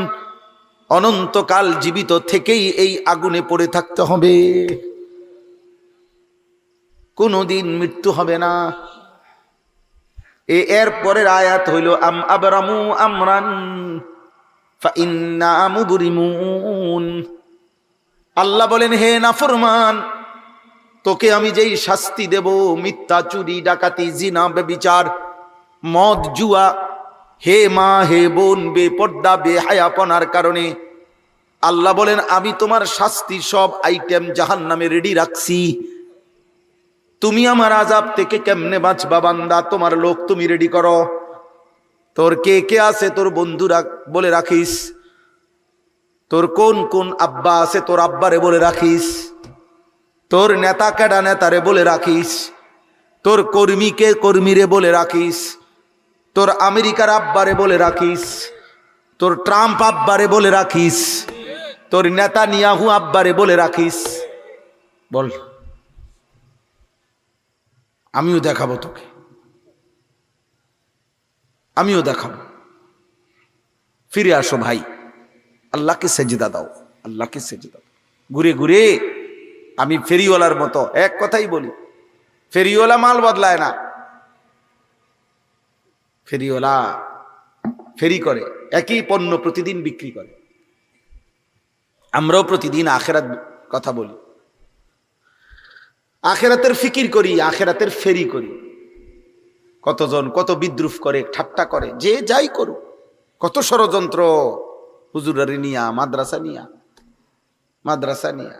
অনন্তকাল জীবিত থেকেই এই আগুনে পড়ে থাকতে হবে, কোনদিন মৃত্যু হবে না। এর পরের আয়াত হইল আম আবরামু আমরান ফাইন্না মুবরিমুন। আল্লাহ বলেন, হে নাফরমান, তোকে আমি যেই শাস্তি দেব, মিথ্যা, চুরি, ডাকাতি, জিনা, ব্যভিচার, মদ, জুয়া, হে মা হে বোন, বেপর্দা বেহায়াপনার কারণে, আল্লাহ বলেন আমি তোমার শাস্তি সব আইটেম জাহান্নামে রেডি রাখছি। তুমি আমার আযাব থেকে কেমনে বাঁচবা বান্দা? তোমার লোক তুমি রেডি করো। তোর কে কে আছে তোর বন্ধুরা বলে রাখিস। তোর কোন কোন আব্বা আছে তোর আব্বারে বলে রাখিস। তোর নেতা কেডা নেতারে বলে রাখিস। তোর কর্মীকে কর্মীরে বলে রাখিস। তোর আমেরিকার আব্বারে বলে রাখিস। তোর ট্রাম্প আব্বারে বলে রাখিস। তোর নেতানিয়াহু আব্বারে বলে রাখিস। বল, আমিও দেখাবো তোকে, আমিও দেখাবো। ফিরে আসো ভাই, আল্লাহকে সেজদা দাও, আল্লাহকে সেজদা দাও। ঘুরে ঘুরে আমি ফেরিওয়ালার মতো এক কথাই বলি, ফেরিওয়ালা মাল বদলায় না। ফেরিওয়ালা ফেরি করে, একই পণ্য প্রতিদিন বিক্রি করে। আমরাও প্রতিদিন আখেরাত কথা বলি, আখেরাতের ফিকির করি, আখেরাতের ফেরি করি। কতজন কত বিদ্রুপ করে, ঠাট্টা করে, যে যাই করুক, কত ষড়যন্ত্র। হুজুরারি নিয়া, মাদ্রাসা নিয়া, মাদ্রাসা নিয়া,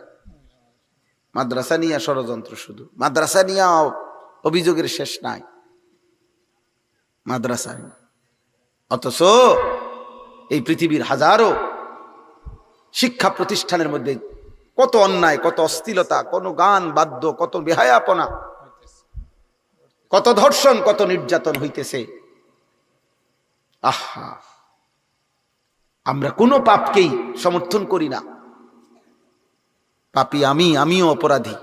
মাদ্রাসা নিয়া ষড়যন্ত্র, শুধু মাদ্রাসা নিয়া অভিযোগের শেষ নাই। মাদ্রাসা, অথচ এই পৃথিবীর হাজারো শিক্ষা প্রতিষ্ঠানের মধ্যে কত অন্যায়, কত অশ্লীলতা, কত গান বাদ্য, কত বেহায়াপনা, কত ধর্ষণ, কত নির্যাতন হইতেছে। আহা, আমরা কোনো পাপকেই সমর্থন করি না। পাপী আমি, আমিও অপরাধী।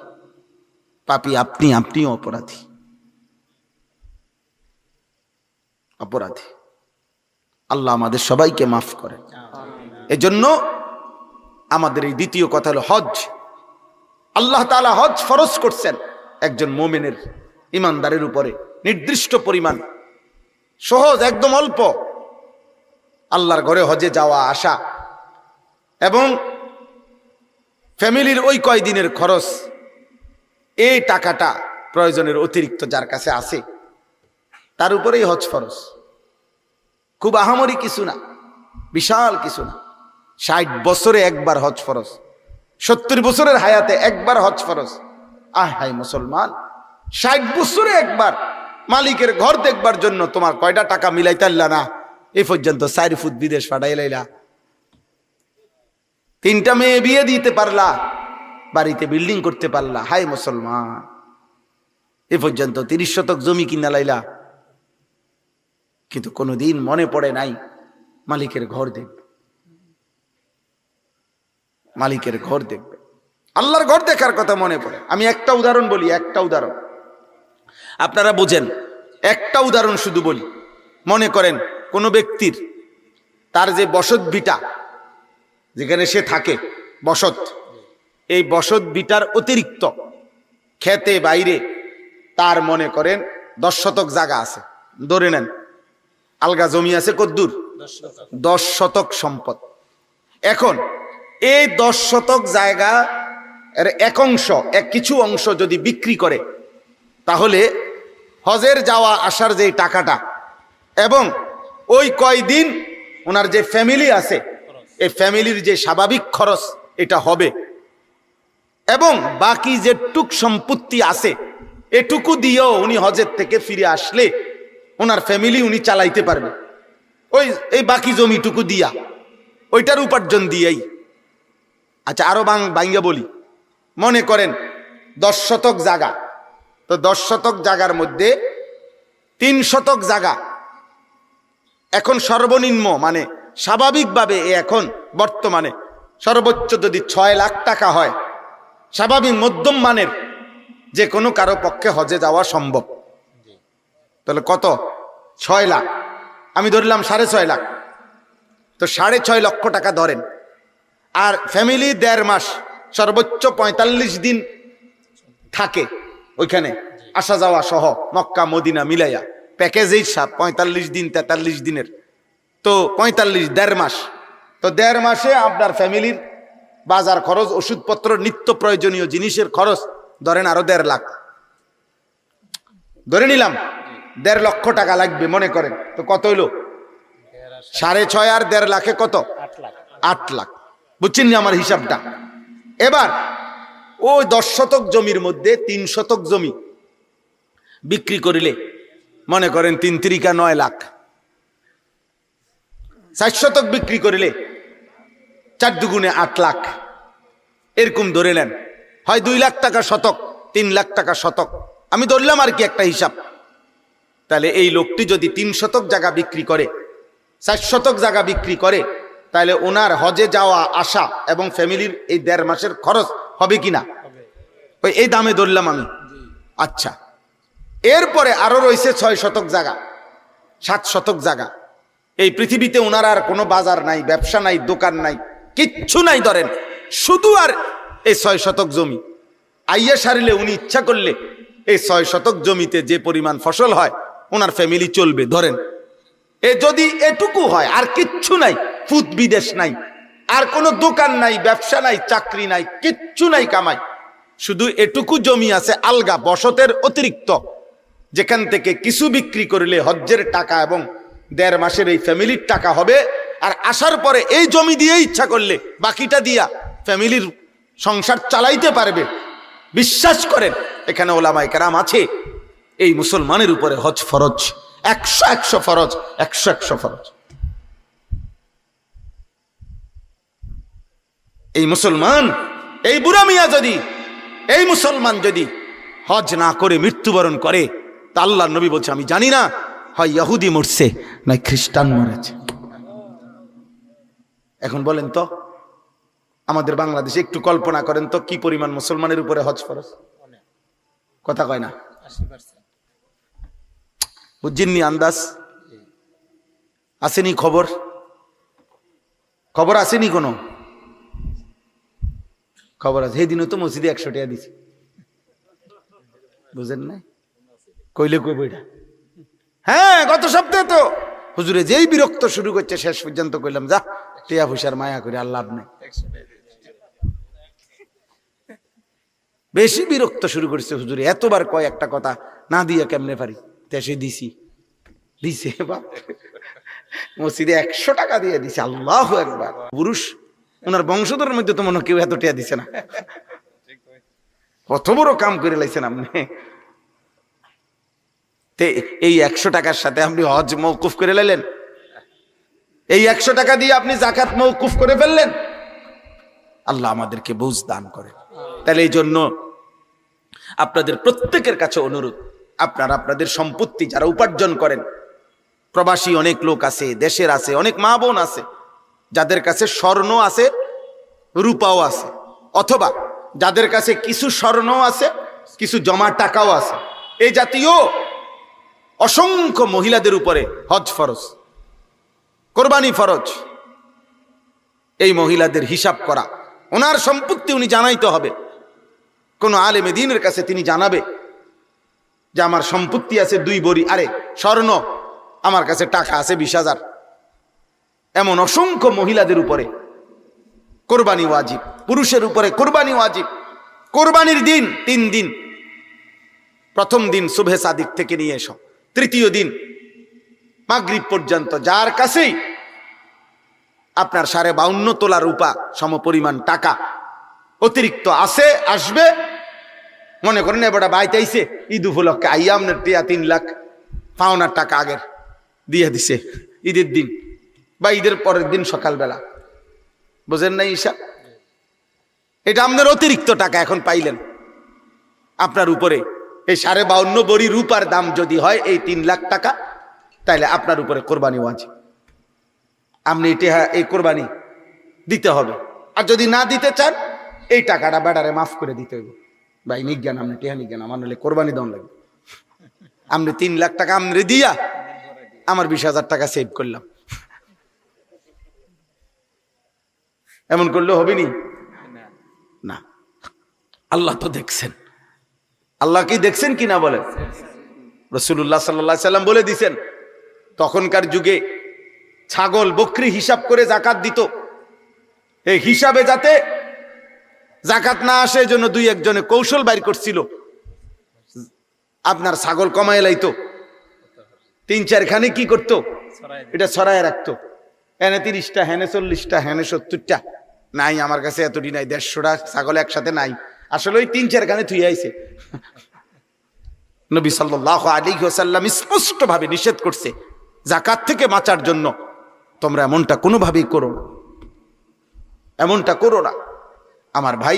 পাপী আপনি, আপনিও অপরাধী। অপরাধী। আল্লাহ আমাদের সবাইকে মাফ করেন। এজন্য আমাদের এই দ্বিতীয় কথা হলো হজ। আল্লাহ তাআলা হজ ফরজ করছেন একজন মুমিনের, ইমানদারের উপরে নির্দিষ্ট পরিমাণ, সহজ, একদম অল্প। আল্লাহর ঘরে হজে যাওয়া আসা এবং ফ্যামিলির ওই কয়দিনের খরচ, এই টাকাটা প্রয়োজনের অতিরিক্ত যার কাছে আছে তার উপরেই হজ ফরজ। খুব আহামরি কিছু না, বিশাল কিছু না। 60 বছরে একবার হজ ফরজ, 70 বছরের হায়াতে একবার হজ ফরজ। হাই মুসলমান, 60 বছরে একবার মালিকের ঘর দেখবার জন্য তোমার কয়টা টাকা মিলাইতাল্লা না? এই পর্যন্ত 4 ফুট বিদেশ পাঠাই লাইলা, 3টা মেয়ে বিয়ে দিতে পারলা, বাড়িতে বিল্ডিং করতে পারলা। হাই মুসলমান, এ পর্যন্ত 30 শতক জমি কিনা লাইলা, কিন্তু কোনোদিন মনে পড়ে নাই মালিকের ঘর দেখবে, মালিকের ঘর দেখবে, আল্লাহর ঘর দেখার কথা মনে পড়ে। আমি একটা উদাহরণ বলি, একটা উদাহরণ আপনারা বোঝেন। একটা উদাহরণ শুধু বলি। মনে করেন কোনো ব্যক্তির তার যে বসত ভিটা, যেখানে সে থাকে বসত, এই বসত ভিটার অতিরিক্ত খেতে বাইরে তার মনে করেন 10 শতক জায়গা আছে, ধরে নেন আলগা জমি আছে কদ্দুর 10 শতক সম্পদ। এখন এই 10 শতক জায়গা এর কিছু অংশ যদি বিক্রি করে, তাহলে হজের যাওয়া আসার যে টাকাটা এবং ওই কয়দিন ওনার যে ফ্যামিলি আছে, এই ফ্যামিলির যে স্বাভাবিক খরচ এটা হবে, এবং বাকি যে টুক সম্পত্তি আছে এটুকু দিয়েও উনি হজের থেকে ফিরে আসলে ওনার ফ্যামিলি উনি চালাইতে পারবে। এই বাকি জমিটুকু দিয়া, ওইটার উপার্জন দিয়েই। আচ্ছা, আরো ভাঙ্গা বলি। মনে করেন 10 শতক জায়গা, তো 10 শতক জায়গার মধ্যে 3 শতক জায়গা এখন সর্বনিম্ন মানে স্বাভাবিকভাবে এখন বর্তমানে সর্বোচ্চ যদি 6 লাখ টাকা হয়, স্বাভাবিক মধ্যম মানের যে কোনো কারো পক্ষে হজে যাওয়া সম্ভব। তাহলে কত? 6 লাখ। আমি ধরলাম 6.5 লাখ, তো 6.5 লক্ষ টাকা ধরেন। আর ফ্যামিলি 1.5 মাস সর্বোচ্চ 45 দিন থাকে ওইখানে, আসা যাওয়া সহ মক্কা মদিনা মিলাইয়া প্যাকেজেই 45 দিন 43 দিনের, তো 45 1.5 মাস। তো 1.5 মাসে আপনার ফ্যামিলির বাজার খরচ, ওষুধপত্র, নিত্য প্রয়োজনীয় জিনিসের খরচ ধরেন আরো 1.5 লাখ ধরে নিলাম, 1.5 লক্ষ টাকা লাগবে মনে করেন। তো কত হইলো? 6.5 আর 1.5 লাখে কত? 8 লাখ। বুঝছেন না আমার হিসাবটা? এবার ওই 10 শতক জমির মধ্যে 3 শতক জমি বিক্রি করিলে মনে করেন 3 3 9 লাখ। 4 শতক বিক্রি করিলে 4 দুগুণে 8 লাখ, এরকম ধরে নেন। হয় 2 লাখ টাকা শতক, 3 লাখ টাকা শতক, আমি ধরলাম আর কি একটা হিসাব। তাহলে এই লোকটি যদি 3 শতক জায়গা বিক্রি করে, 4 শতক জায়গা বিক্রি করে, তাহলে ওনার হজে যাওয়া আসা এবং ফ্যামিলির এই 1.5 মাসের খরচ হবে কিনা? ওই এই দামে ধরলাম আমি। আচ্ছা, এরপরে আরো রয়েছে 6 শতক জায়গা, 7 শতক জায়গা। এই পৃথিবীতে ওনার আর কোনো বাজার নাই, ব্যবসা নাই, দোকান নাই, কিচ্ছু নাই ধরেন, শুধু আর এই 6 শতক জমি। আইয়া সারিলে উনি ইচ্ছা করলে এই 6 শতক জমিতে যে পরিমাণ ফসল হয় ওনার ফ্যামিলি চলবে ধরেন। যদি এটুকু হয়, আর কিচ্ছু নাই, ফুট বিদেশ নাই, আর কোনো দোকান নাই, ব্যবসা নাই, চাকরি নাই, কিচ্ছু নাই কামাই, শুধু এটুকু জমি আছে আলগা বসতের অতিরিক্ত, যেখান থেকে কিছু বিক্রি করলে হজ্জের টাকা এবং 1.5 মাসের এই ফ্যামিলির টাকা হবে। আর আসার পরে এই জমি দিয়ে ইচ্ছা করলে বাকিটা দিয়া ফ্যামিলির সংসার চালাইতে পারবে। বিশ্বাস করেন, এখানে ওলামায়ে কেরাম আছে, এই মুসলমানের উপরে হজ ফরজ, 100 ফরজ, 100 ফরজ। এই মুসলমান, এই বুড়া মিয়া যদি, এই মুসলমান যদি হজ না করে মৃত্যুবরণ করে, তা আল্লাহর নবী বলছে আমি জানি না হয় ইহুদি মরছে নয় খ্রিস্টান মরেছে। এখন বলেন তো আমাদের বাংলাদেশে একটু কল্পনা করেন তো কি পরিমাণ মুসলমানের উপরে হজ ফরজ? কথা কয় না? 80%। বুঝছেননি? আন্দাজ আসেনি? খবর আসেনি? কোনো খবর আছে? সেদিনও তো মসজিদে 100 টাকা দিছে, বুঝেন না? কইলে কইব এটা? হ্যাঁ, গত সপ্তাহে তো হুজুরে যেই বিরক্ত শুরু করছে, শেষ পর্যন্ত কইলাম যা টিয়া পয়সার মায়া করে আর লাভ নেই। বেশি বিরক্ত শুরু করেছে হুজুর, এতবার কয় একটা কথা না দিয়ে কেমনে পারি, সে দিছি দিছে মসজিদে 100 টাকা দিয়ে দিছে। আল্লাহু আকবার। পুরুষ ওনার বংশধরের মধ্যে তো মনে কেউ এত টিয়া দিছে না, কত বড় কাম করে লাইছেন আপনি। এই 100 টাকার সাথে আপনি হজ মওকুফ করে লাইলেন, এই 100 টাকা দিয়ে আপনি জাকাত মওকুফ করে ফেললেন। আল্লাহ আমাদেরকে বুঝ দান করে। তাহলে এই জন্য আপনাদের প্রত্যেকের কাছে অনুরোধ, আপনারা আপনাদের সম্পত্তি যারা উপার্জন করেন, প্রবাসী অনেক লোক আছে, দেশের আছে, অনেক মা বোন আছে যাদের কাছে স্বর্ণ আছে, রূপাও আছে, অথবা যাদের কাছে কিছু স্বর্ণ আছে, কিছু জমা টাকাও আছে, এই জাতীয় অসংখ্য মহিলাদের উপরে হজ ফরজ, কোরবানি ফরজ। এই মহিলাদের হিসাব করা, ওনার সম্পত্তি উনি জানাইতে হবে। কোন আলেমে দ্বীনের কাছে তিনি জানাবে যে আমার সম্পত্তি আছে 2 ভরি, আরে স্বর্ণ, আমার কাছে টাকা আছে 20,000। এমন অসংখ্য মহিলাদের উপরে কোরবানি ওয়াজিব, পুরুষের উপরে কোরবানি ওয়াজিব। কোরবানির দিন 3 দিন, প্রথম দিন সুবহে সাদিক থেকে নিয়ে এসো, তৃতীয় দিন মাগরিব পর্যন্ত যার কাছেই আপনার 52.5 তোলা রূপা সমপরিমাণ টাকা অতিরিক্ত আছে, আসবে, মনে করেন এবারে বাইতে আইছে ঈদ উপলক্ষে, আইয়া আপনার 3 লাখ পাওনার টাকা আগের দিয়ে দিছে ঈদের দিন বা ঈদের পরের দিন সকালবেলা, বুঝেন নাই হিসাব? এটা আপনার অতিরিক্ত টাকা এখন পাইলেন। আপনার উপরে এই 52.5 ভরি রূপার দাম যদি হয় এই 3 লাখ টাকা, তাইলে আপনার উপরে কোরবানি ওয়াজিব। আপনি এই কোরবানি দিতে হবে। আর যদি না দিতে চান, এই টাকাটা বেড়ারে মাফ করে দিতে হইব। ভাই নিজ্ঞান, আপনি টেহা নিজ্ঞান, আমার নাহলে কোরবানি দেওয়া লাগবে। আপনি 3 লাখ টাকা আমরে দিয়া আমার 20,000 টাকা সেভ করলাম, এমন করলে হবে নি? না, আল্লাহ তো দেখছেন। আল্লাহ কি দেখছেন কিনা বলেন? রাসূলুল্লাহ সাল্লাল্লাহু আলাইহি সাল্লাম বলে দিছেন, তখনকার যুগে ছাগল বকরি হিসাব করে জাকাত দিত। এই হিসাবে যাতে জাকাত না আসে, এজন্য 2-1 জনে কৌশল বাইর করছিল, আপনার ছাগল কমায় লাইতো, 3-4 খানি কি করতো, এটা ছড়ায় রাখতো, হেনে 30টা, হেনে 40টা, হেনে 70টা, নাই আমার কাছে এতটি নাই, 150টা ছাগল একসাথে নাই, আসলে ওই 3-4 খানে থুই আইছে। নবী সাল্লাল্লাহু আলাইহি ওয়াসাল্লাম স্পষ্ট ভাবে নিষেধ করছে জাকাত থেকে বাঁচার জন্য, তোমরা এমনটা কোনোভাবেই করো না, এমনটা করো না। আমার ভাই,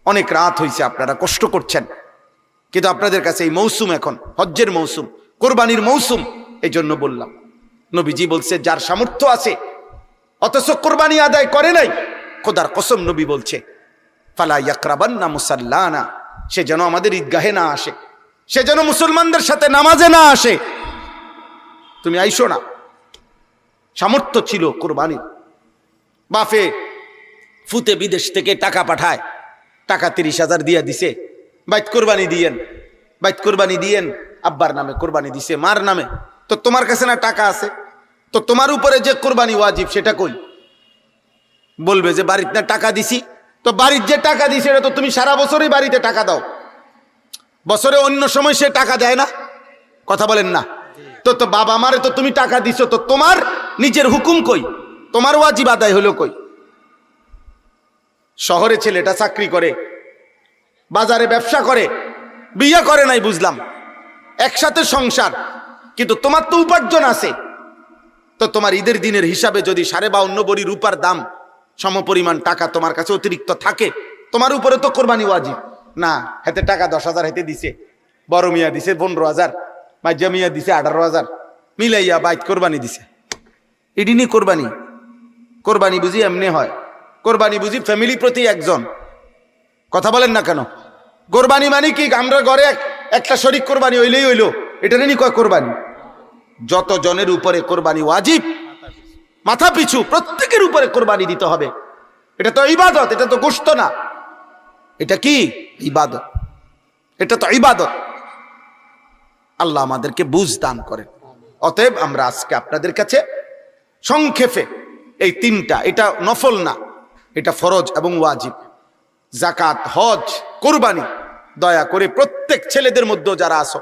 অনেক রাত হয়েছে, আপনারা কষ্ট করছেন, কিন্তু আপনাদের কাছে এই মৌসুম এখন হজ্জের মৌসুম, কোরবানির মৌসুম, এই জন্য বললাম। নবীজি বলছে যার সামর্থ্য আছে অথচ কোরবানি আদায় করে নাই, খোদার কসম নবী বলছে ফালা ইয়াকরাবান্না মুসাল্লানা, সে যেন আমাদের ঈদগাহে না আসে, সে যেন মুসলমানদের সাথে নামাজে না আসে। তুমি আইসো না। সামর্থ্য ছিল কোরবানির, বাফে ফুতে বিদেশ থেকে টাকা পাঠায়, টাকা 30,000 দিয়া দিছে, বাইত কোরবানি দিয়েন, বাইত কোরবানি দিয়েন, আব্বার নামে কোরবানি দিছে, মার নামে, তো তোমার কাছে না টাকা আছে, তো তোমার উপরে যে কোরবানি ওয়াজিব সেটা কই? বলবে যে বাড়িতে না টাকা দিছি, তো বাড়ির যে টাকা দিছে এটা তো তুমি সারা বছরই বাড়িতে টাকা দাও, বছরে অন্য সময় সে টাকা দেয় না, কথা বলেন না? তো বাবা মারে তো তুমি টাকা দিছো, তো তোমার নিজের হুকুম কই, তোমার ওয়াজিব আদায় হলো কই? শহরে ছেলেটা চাকরি করে, বাজারে ব্যবসা করে, বিয়ে করে নাই বুঝলাম, একসাথে সংসার, কিন্তু তোমার তো উপার্জন আছে, তো তোমার ঈদের দিনের হিসাবে যদি 52.5 ভরি রূপার দাম সমপরিমাণ টাকা তোমার কাছে অতিরিক্ত থাকে, তোমার উপরে তো কোরবানি ওয়াজিব না। হাতে টাকা 10,000 হাতে দিছে, বড় মিয়া দিছে 15,000, মাঝা মিয়া দিছে 18,000, মিলাইয়া বাইত কোরবানি দিছে, এটি নিয়ে কোরবানি? কোরবানি বুঝি এমনি হয়? কোরবানি বুঝি ফ্যামিলি প্রতি একজন, কথা বলেন না কেন? কোরবানি মানে কি আমরা ঘরে একটা শরীক কোরবানি হইলেই হইলো, এটা নিয়ে কয় কোরবানি? যত জনের উপরে কোরবানি ওয়াজিব, মাথা পিছু প্রত্যেকের উপরে কোরবানি দিতে হবে। এটা তো ইবাদত, এটা তো গোশত না, এটা কি ইবাদত, এটা তো ইবাদত। আল্লাহ আমাদেরকে বুঝ দান করেন। অতএব আমরা আজকে আপনাদের কাছে সংক্ষেপে এই তিনটা, এটা নফল না, এটা ফরজ এবং ওয়াজিব। জাকাত, হজ, কোরবানি। দয়া করে প্রত্যেক ছেলেদের মধ্যে যারা আসো,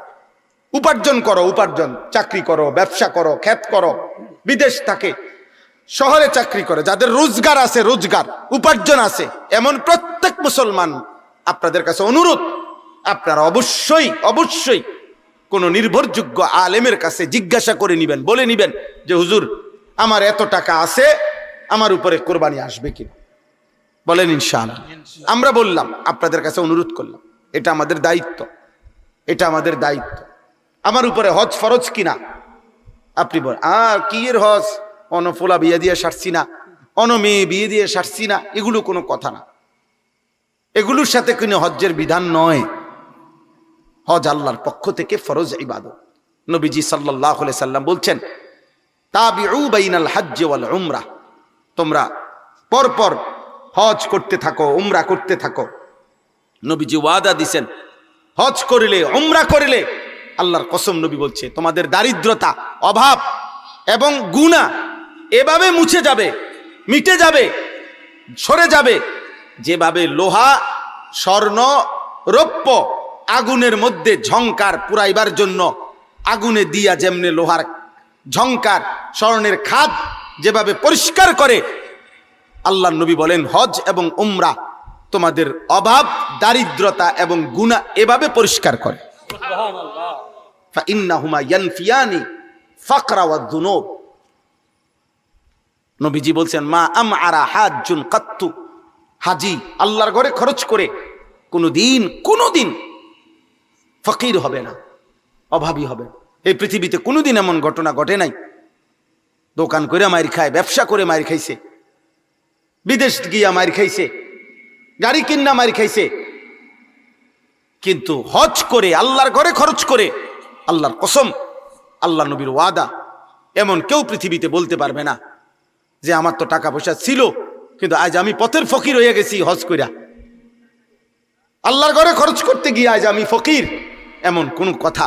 উপার্জন করো, উপার্জন, চাকরি করো, ব্যবসা করো, ক্ষেত করো, বিদেশ থাকে, শহরে চাকরি করে, যাদের রোজগার আছে, রোজগার উপার্জন আছে, এমন প্রত্যেক মুসলমান আপনাদের কাছে অনুরোধ, আপনারা অবশ্যই অবশ্যই কোন নির্ভরযোগ্য আলেমের কাছে জিজ্ঞাসা করে নিবেন, বলে নিবেন যে হুজুর আমার এত টাকা আছে, আমার উপরে কোরবানি আসবে কিনা, বলেন ইনশাআল্লাহ। আমরা বললাম, আপনাদের কাছে অনুরোধ করলাম, এটা আমাদের দায়িত্ব, এটা আমাদের দায়িত্ব। আমার উপরে হজ ফরজ কিনা আপনি বলেন, কি এর হজ, অনফোলা বিয়ে দিয়ে সারছি না, মেয়ে বিয়ে দিয়ে সারছি না, এগুলো কোনো কথা না, এগুলোর সাথে কোনো হজ্জের বিধান নয়। হজ আল্লাহর পক্ষ থেকে ফরজ ইবাদত। নবীজি সাল্লাল্লাহু আলাইহি সাল্লাম বলছেন, তাবিউ বাইনাল হজ্জ ওয়াল উমরা, তোমরা পরপর হজ করতে থাকো, উমরা করতে থাকো। নবীজি ওয়াদা দিছেন, হজ করিলে, উমরা করিলে, আল্লাহর কসম নবী বলছে, তোমাদের দারিদ্রতা, অভাব এবং গুনাহ এভাবে মুছে যাবে, মিটে যাবে, সরে যাবে, যেভাবে লোহা, স্বর্ণ, রৌপ্য আগুনের মধ্যে ঝংকার পুরাইবার জন্য আগুনে দিয়া যেমনি লোহার ঝংকার, স্বর্ণের খাদ যেভাবে পরিষ্কার করে, আল্লাহর নবী বলেন হজ এবং উমরা তোমাদের অভাব, দারিদ্রতা এবং গুনাহ এভাবে পরিষ্কার করে। সুবহানাল্লাহ। ফাইন্নাহুমা ইয়ানফিয়ানি ফাকরা ওয়াদ দুনুব। নবীজি বলছেন, মা আমআরা হাজ্জুন কাত্তু, হাজি আল্লাহর ঘরে খরচ করে কোনোদিন ফকির হবে না, অভাবী হবে। এই পৃথিবীতে কোনোদিন এমন ঘটনা ঘটে নাই, দোকান করে মাইর খায়, ব্যবসা করে মাইর খাইছে, বিদেশ গিয়া মাইর খাইছে, গাড়ি কিনা মাইর খাইছে, কিন্তু হজ করে, আল্লাহর ঘরে খরচ করে, আল্লাহর কসম, আল্লাহ নবীর ওয়াদা, এমন কেউ পৃথিবীতে বলতে পারবে না যে আমার তো টাকা পয়সা ছিল কিন্তু আজ আমি পথের ফকির হয়ে গেছি হজ কইরা, আল্লাহর ঘরে খরচ করতে গিয়ে আজ আমি ফকির, এমন কোন কথা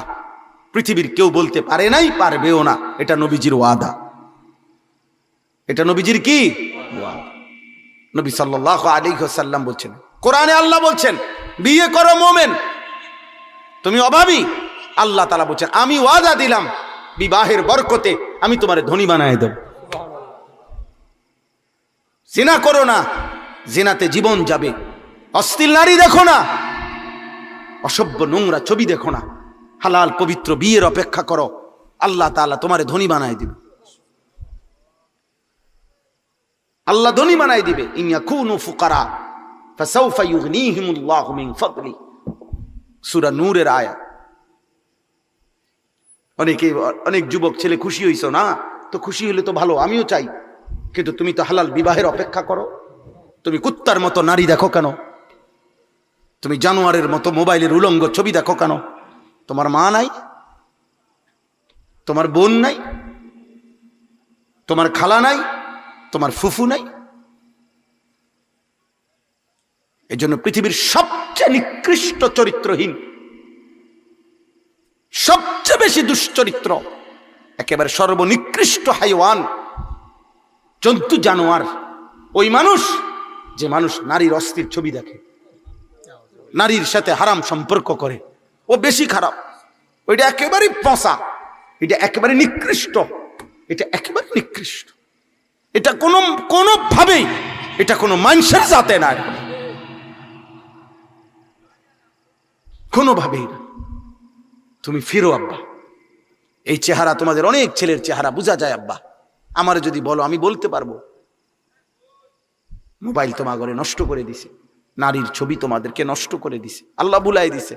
পৃথিবীর কেউ বলতে পারে নাই, পারবেও না। এটা নবীজির ওয়াদা, এটা নবীজির কি ওয়াদা। নবী সাল্লাল্লাহু আলাইহি ওয়াসাল্লাম বলছেন, কোরআনে আল্লাহ বলছেন, বিয়ে করো মোমেন, তুমি অভাবী, আল্লাহ তাআলা বলছেন আমি ওয়াদা দিলাম বিবাহের বরকতে আমি তোমারে ধনী বানায় দেব। জিনা করো না, জিনাতে জীবন যাবে। অশ্লীল নারী দেখো না, অসভ্য নোংরা ছবি দেখো না, হালাল পবিত্র বিয়ের অপেক্ষা করো, আল্লাহ তাআলা তোমারে ধনী বানায় দিবে, আল্লাহ ধনী বানায় দিবে। ইন ইয়াকুনু ফুকারা ফাসাউফা ইউগনিহিমুল্লাহু মিন ফাদলি, সূরা নূরের আয়াত। অনেক যুবক ছেলে খুশি হইছো না, তো খুশি হলে তো ভালো, আমিও চাই, কিন্তু তুমি তো হালাল বিবাহের অপেক্ষা করো। তুমি কুত্তার মতো নারী দেখো কেন? তুমি জানোয়ারের মতো মোবাইলের উলঙ্গ ছবি দেখো কেন? তোমার মা নাই, তোমার বোন নাই, তোমার খালা নাই, তোমার ফুফু নাই? এজন্য পৃথিবীর সবচেয়ে নিকৃষ্ট চরিত্রহীন, সবচেয়ে বেশি দুশ্চরিত্র, একেবারে সর্বনিকৃষ্ট হাইওয়ান, জন্তু, জানোয়ার ওই মানুষ যে মানুষ নারীর অস্থির ছবি দেখে, নারীর সাথে হারাম সম্পর্ক করে, ও বেশি খারাপ। ওইটা একেবারে পচা, এটা একেবারে নিকৃষ্ট, এটা একেবারে নিকৃষ্ট। এটা কোনোভাবেই এটা কোনো মানুষের জাতে না, কোনোভাবেই না। তুমি ফিরো আব্বা, এই চেহারা তোমাদের অনেক ছেলের চেহারা বোঝা যায় আব্বা, আমার যদি বলো আমি বলতে পারবো। মোবাইল তোমার ঘরে নষ্ট করে দিছে, নারীর ছবি তোমাদেরকে নষ্ট করে দিছে, আল্লাহ বুলাই দিছে।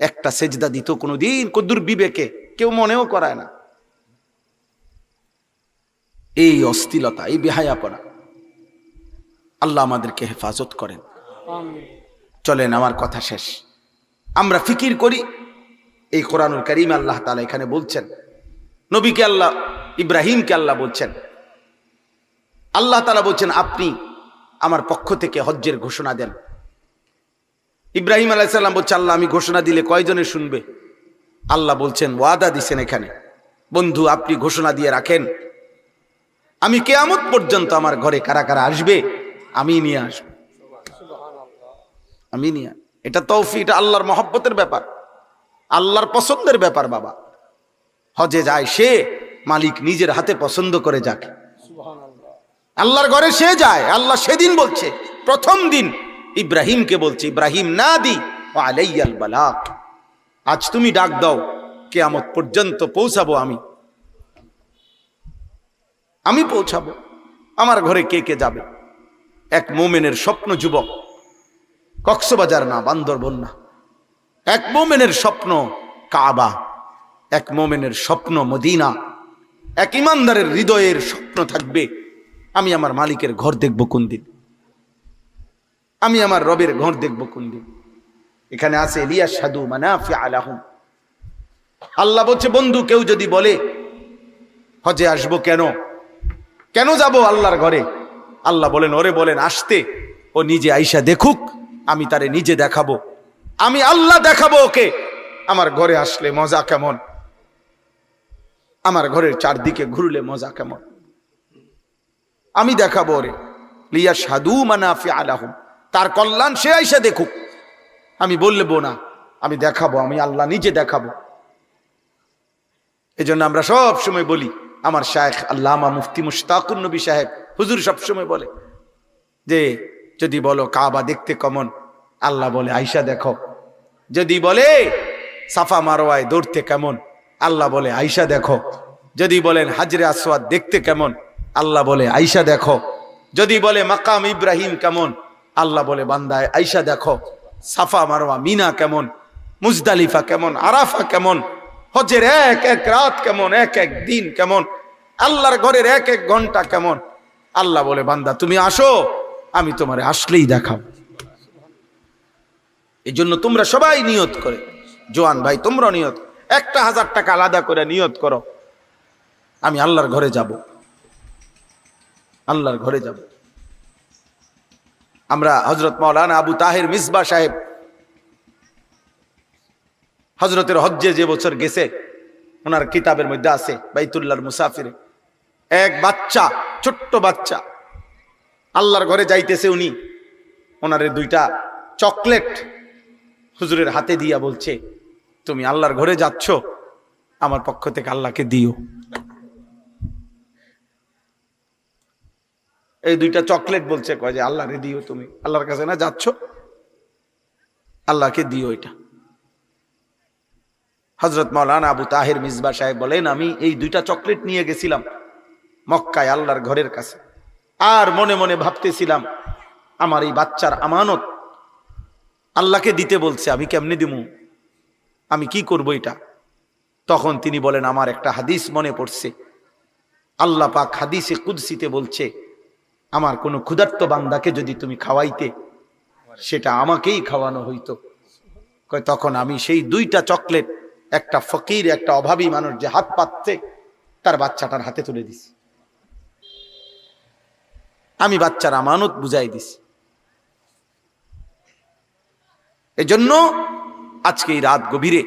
একটা সেজদা দিত কোনোদিন কদ্দুর বিবেকে কেউ মনেও করায় না। এই অস্থিলতা, এই বেহায়াপনা, আল্লাহ আমাদেরকে হেফাজত করেন। চলেন, আমার কথা শেষ। আমরা ফিকির করি, এই কোরআনুল কারীম আল্লাহ তাআলা এখানে বলছেন, নবীকে আল্লাহ, ইব্রাহিমকে আল্লাহ বলছেন, আল্লাহ তাআলা বলছেন আপনি আমার পক্ষ থেকে হজ্জের ঘোষণা দেন। ইব্রাহিম আলাইহিস সালাম বলছে, আল্লাহ আমি ঘোষণা দিলে কয়জনে শুনবে? আল্লাহ বলছেন, ওয়াদা দিছেন এখানে, বন্ধু আপনি ঘোষণা দিয়ে রাখেন, আমি কিয়ামত পর্যন্ত আমার ঘরে কারা কারা আসবে আমি নিয়ে আসবো, আমি নিয়ে। এটা তৌফিক, এটা আল্লাহর মহব্বতের ব্যাপার, আল্লাহর পছন্দের ব্যাপার। বাবা হজে যায় সে, মালিক নিজের হাতে পছন্দ করে যাকে আল্লাহর ঘরে সে যায়। আল্লাহ সেদিন বলছে, প্রথম দিন ইব্রাহিমকে বলছে, ইব্রাহিম নাদি ওয়া আলাইয়াল বালাগ, আজ তুমি ডাক দাও, কিয়ামত পর্যন্ত পৌঁছাবো আমি পৌঁছাবো। আমার ঘরে কে কে যাবে? এক মোমেনের স্বপ্ন যুবক, কক্সবাজার না, বান্দরবন না, এক মোমেনের স্বপ্ন কাবা, এক মোমেনের স্বপ্ন মদিনা, এক ইমানদারের হৃদয়ের স্বপ্ন থাকবে, আমি আমার মালিকের ঘর দেখব কোন দিন, আমি আমার রবের ঘর দেখব কোন দিন। এখানে আছে লিয়াশহাদু মানাফিআ লাহুম। আল্লাহ বলছে, বন্ধু কেউ যদি বলে হজে আসবো, কেন যাব আল্লাহর ঘরে, আল্লাহ বলেন, ওরে বলেন আসতে, ও নিজে আইসা দেখুক, আমি তারে নিজে দেখাবো, আমি আল্লাহ দেখাবো ওকে আমার ঘরে আসলে মজা কেমন, আমার ঘরের চারদিকে ঘুরলে মজা কেমন, আমি দেখাবো ওরে। লিয়াশহাদু মানাফিআ লাহুম, তার কল্যাণ সে আইসা দেখুক, আমি বলবো না, আমি দেখাবো, আমি আল্লাহ নিজে দেখাবো। এজন্য আমরা সব সময় বলি, আমার শায়েখ আল্লামা মুফতি মুশতাকুন নবী সাহেব হুজুর সব সময় বলে যে, যদি বলো কাবা দেখতে কেমন, আল্লাহ বলে আইসা দেখো। যদি বলে সাফা মারওয়ায় দৌড়তে কেমন, আল্লাহ বলে আইসা দেখো। যদি বলেন হাজরে আসওয়াদ দেখতে কেমন, আল্লাহ বলে আইসা দেখো। যদি বলে মাকাম ইব্রাহিম কেমন, আল্লাহ বলে বান্দায় আইসা দেখো। সাফা মারওয়া মিনা কেমন, মুজদালিফা কেমন, আরাফা কেমন, হজের এক এক রাত কেমন, এক এক দিন কেমন, আল্লাহর ঘরের এক এক ঘন্টা কেমন, আল্লাহ বলে বান্দা তুমি আসো, আমি তোমারে আসলেই দেখাব। এই জন্য তোমরা সবাই নিয়ত করে, জোয়ান ভাই তোমরা নিয়ত, 1000 টাকা আলাদা করে নিয়ত করো, আমি আল্লাহর ঘরে যাব, আল্লাহর ঘরে যাব। আমরা হযরত মাওলানা আবু তাহের মিসবা সাহেব হযরতের হজ্জে যে বছর গেছে, ওনার কিতাবের মধ্যে আছে বাইতুল্লাহর মুসাফিরে, এক বাচ্চা, ছোট্ট বাচ্চা আল্লাহর ঘরে যাইতেছে, উনি ওনারে 2টা চকলেট হুজুরের হাতে দিয়া বলছে, তুমি আল্লাহর ঘরে যাচ্ছ, আমার পক্ষ থেকে আল্লাহকে দিও। এই 2টা চকলেট বলছে, কয় যে আল্লাহরে দিও, তুমি আল্লাহর কাছে না যাচ্ছ, আল্লাহকে দিও এটা। হযরত মাওলানা আবু তাহের মিসবা সাহেব বলেন, আমি এই 2টা চকলেট নিয়ে গেছিলাম মক্কায় আল্লাহর ঘরের কাছে, আর মনে মনে ভাবতেছিলাম আমার এই বাচ্চার আমানত আল্লাহকে দিতে বলছে, আমি কেমনে দিমু, আমি কি করব এটা। তখন তিনি বলেন, আমার একটা হাদিস মনে পড়ছে, আল্লাহ পাক হাদিসে কুদসিতে বলছে, আমার কোনো ক্ষুধার্ত বান্দাকে যদি তুমি খাওয়াইতে, সেটা আমাকেই খাওয়ানো হইতো। কয় তখন আমি সেই 2টা চকলেট একটা ফকির, একটা অভাবী মানুষ যে হাত পাচ্ছে, তার বাচ্চাটার হাতে তুলে দিছি, আমি বাচ্চার আমানত বুঝাই দিছি। এজন্য আজকে এই রাত গভীরে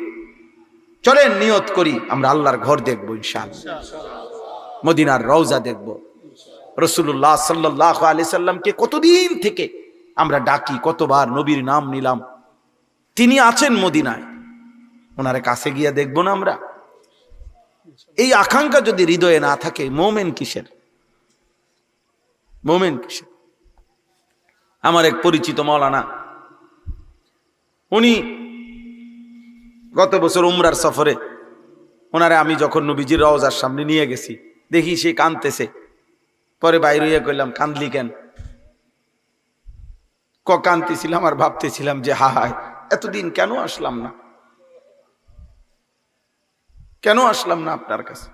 চলেন নিয়ত করি, আমরা আল্লাহর ঘর দেখবো ইনশাআল্লাহ, মদিনার রওজা দেখবো। রাসূলুল্লাহ সাল্লাল্লাহু আলাইহি সাল্লামকে কতদিন থেকে আমরা ডাকি, কতবার নবীর নাম নিলাম, তিনি আছেন মদিনায়, ওনার কাছে গিয়া দেখবো না আমরা? এই আকাঙ্ক্ষা যদি হৃদয়ে না থাকে, মোমেন কিসের, মোমেন কিসের? আমার এক পরিচিত মাওলানা, উনি গত বছর উমরার সফরে, ওনারে আমি যখন নবীজির রওজার সামনে নিয়ে গেছি, দেখি সে কাঁদতেছে। পরে বাইরে হইয়া কইলাম, কাঁদলি কেন? কাঁদতেছিলাম আর ভাবতেছিলাম যে হায় এতদিন কেন আসলাম না, কেন আসলাম না আপনার কাছে।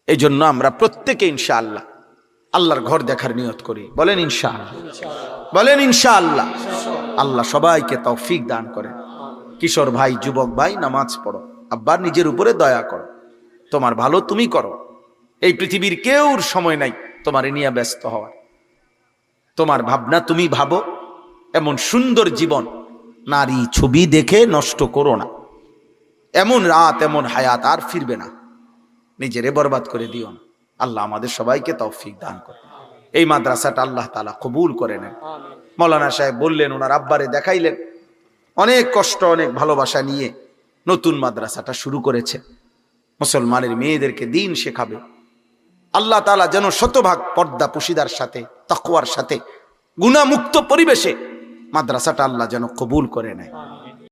এই জন্য আমরা প্রত্যেকে ইনশাআল্লাহ আল্লাহর ঘর দেখার নিয়ত করি। বলেন ইনশাআল্লাহ, বলেন ইনশাআল্লাহ। আল্লাহ সবাইকে তৌফিক দান করেন। কিশোর ভাই, যুবক ভাই, নামাজ পড়ো, আব্বার নিজের উপরে দয়া করো, তোমার ভালো তুমি করো। এই পৃথিবীর কেউর সময় নাই তোমার নিয়ে ব্যস্ত হওয়ার, তোমার ভাবনা তুমি ভাবো। এমন সুন্দর জীবন নারী ছবি দেখে নষ্ট করো না, এমন রাত এমন হায়াত আর ফিরবে না, নিজেরে বরবাদ করে দিও না। আল্লাহ আমাদের সবাইকে তৌফিক দান করে। এই মাদ্রাসাটা আল্লাহ তাআলা কবুল করে নেন। মৌলানা সাহেব বললেন, ওনার আব্বারে দেখাইলেন, অনেক কষ্ট অনেক ভালোবাসা নিয়ে নতুন মাদ্রাসাটা শুরু করেছে। মুসলমানের মেয়েদেরকে দিন শেখাবে। আল্লাহ তাআলা যেন শতভাগ পর্দা পুশিদার সাথে, তাকওয়ার সাথে, গুনাহমুক্ত পরিবেশে মাদ্রাসাটা আল্লাহ যেন কবুল করে নেয়।